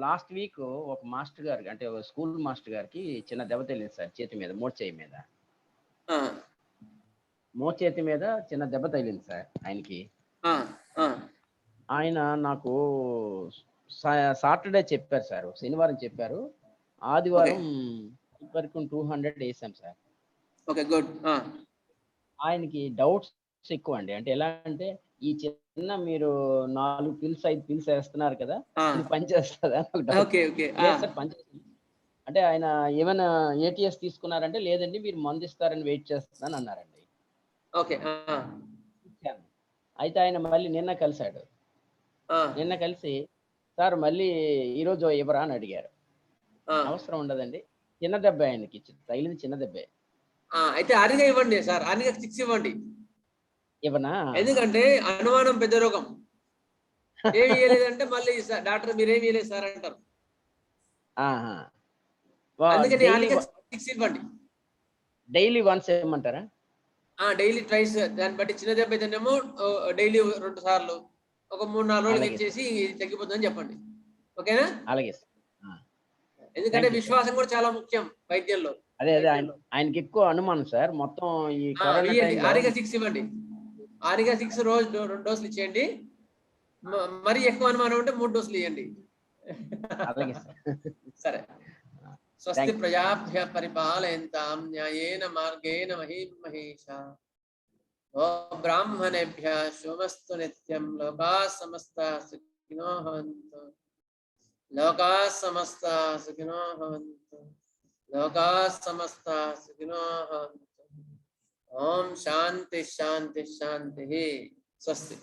Speaker 4: లాస్ట్ వీక్ ఒక మాస్టర్ గారికి, అంటే స్కూల్ మాస్టర్ గారికి చిన్న దెబ్బ తగిలింది సార్, చేతి మీద, మోచేయి మీద. మోచేతి మీద చిన్న దెబ్బ తగిలింది సార్ ఆయనకి. ఆయన నాకు సాటర్డే చెప్పారు సార్, శనివారం చెప్పారు, ఆదివారం వరకు 200 వేసాం సార్.
Speaker 3: Okay, good.
Speaker 4: ఆయనకి డౌట్స్ ఎక్కువ అండి. అంటే ఎలా అంటే, ఈ చిన్న మీరు 4 పిల్స్ 5 పిల్స్ వేస్తున్నారు కదా, ఇది పనిచేస్తుందా? అంటే ఆయన ఏమైనా ATS తీసుకున్నారంటే, లేదండి మీరు మందు ఇస్తారని వెయిట్ చేస్తానని అన్నారండి.
Speaker 3: ఓకే.
Speaker 4: అయితే ఆయన మళ్ళీ నిన్న కలిశాడు. నిన్న కలిసి, సార్ మళ్ళీ ఈరోజు ఇవ్వరా అని అడిగారు. అవసరం ఉండదండి, చిన్న దెబ్బ ఆయనకి తగిలింది, చిన్న దెబ్బే.
Speaker 3: అయితే ఆరిగా ఇవ్వండి సార్, ఆరిగా 6 ఇవ్వండి.
Speaker 4: ఇవ్వనా?
Speaker 3: ఎందుకంటే అనుమానం పెద్ద రోగం. ఏమి ఇవ్వలేదంటే మళ్ళీ డాక్టర్ మీరేమి ఇవ్వలేదు సార్ అంటారు. అందుకని ఆరిగా 6 ఇవ్వండి.
Speaker 4: డైలీ వన్స్ ఇవ్వమంటారా?
Speaker 3: డైలీ ట్రైస్, దాన్ని బట్టి చిన్న దెబ్బ అయితేనేమో డైలీ 2 సార్లు, ఒక 3-4 రోజులు ఇచ్చేసి తగ్గిపోతుందని చెప్పండి. ఓకేనా?
Speaker 4: అలాగే.
Speaker 3: ఎందుకంటే విశ్వాసం కూడా చాలా ముఖ్యం వైద్యంలో.
Speaker 4: అదే ఆయనకి ఎక్కువ అనుమానం సార్. మొత్తం ఈ
Speaker 3: ఆరిగా 6 ఇవ్వండి. ఆరిగా 6 రోజు 2 డోసులు ఇచ్చేయండి. మరి ఎక్కువ అనుమానం ఉంటే 3 డోసులు ఇవ్వండి. సరే. స్వస్తి ప్రజాభ్య పరిపాలయంతాం న్యాయేన మార్గేణ మహీం మహేషా. బ్రాహ్మణేభ్య శుభమస్తు నిత్యం. లోకాః సమస్తాః సుఖినో భవంతు. లోకాః సమస్తాః సుఖినో భవంతు. లోకాః సమస్తాః సుఖినో భవంతు. ఓం శాంతి శాంతి శాంతి. స్వస్తి.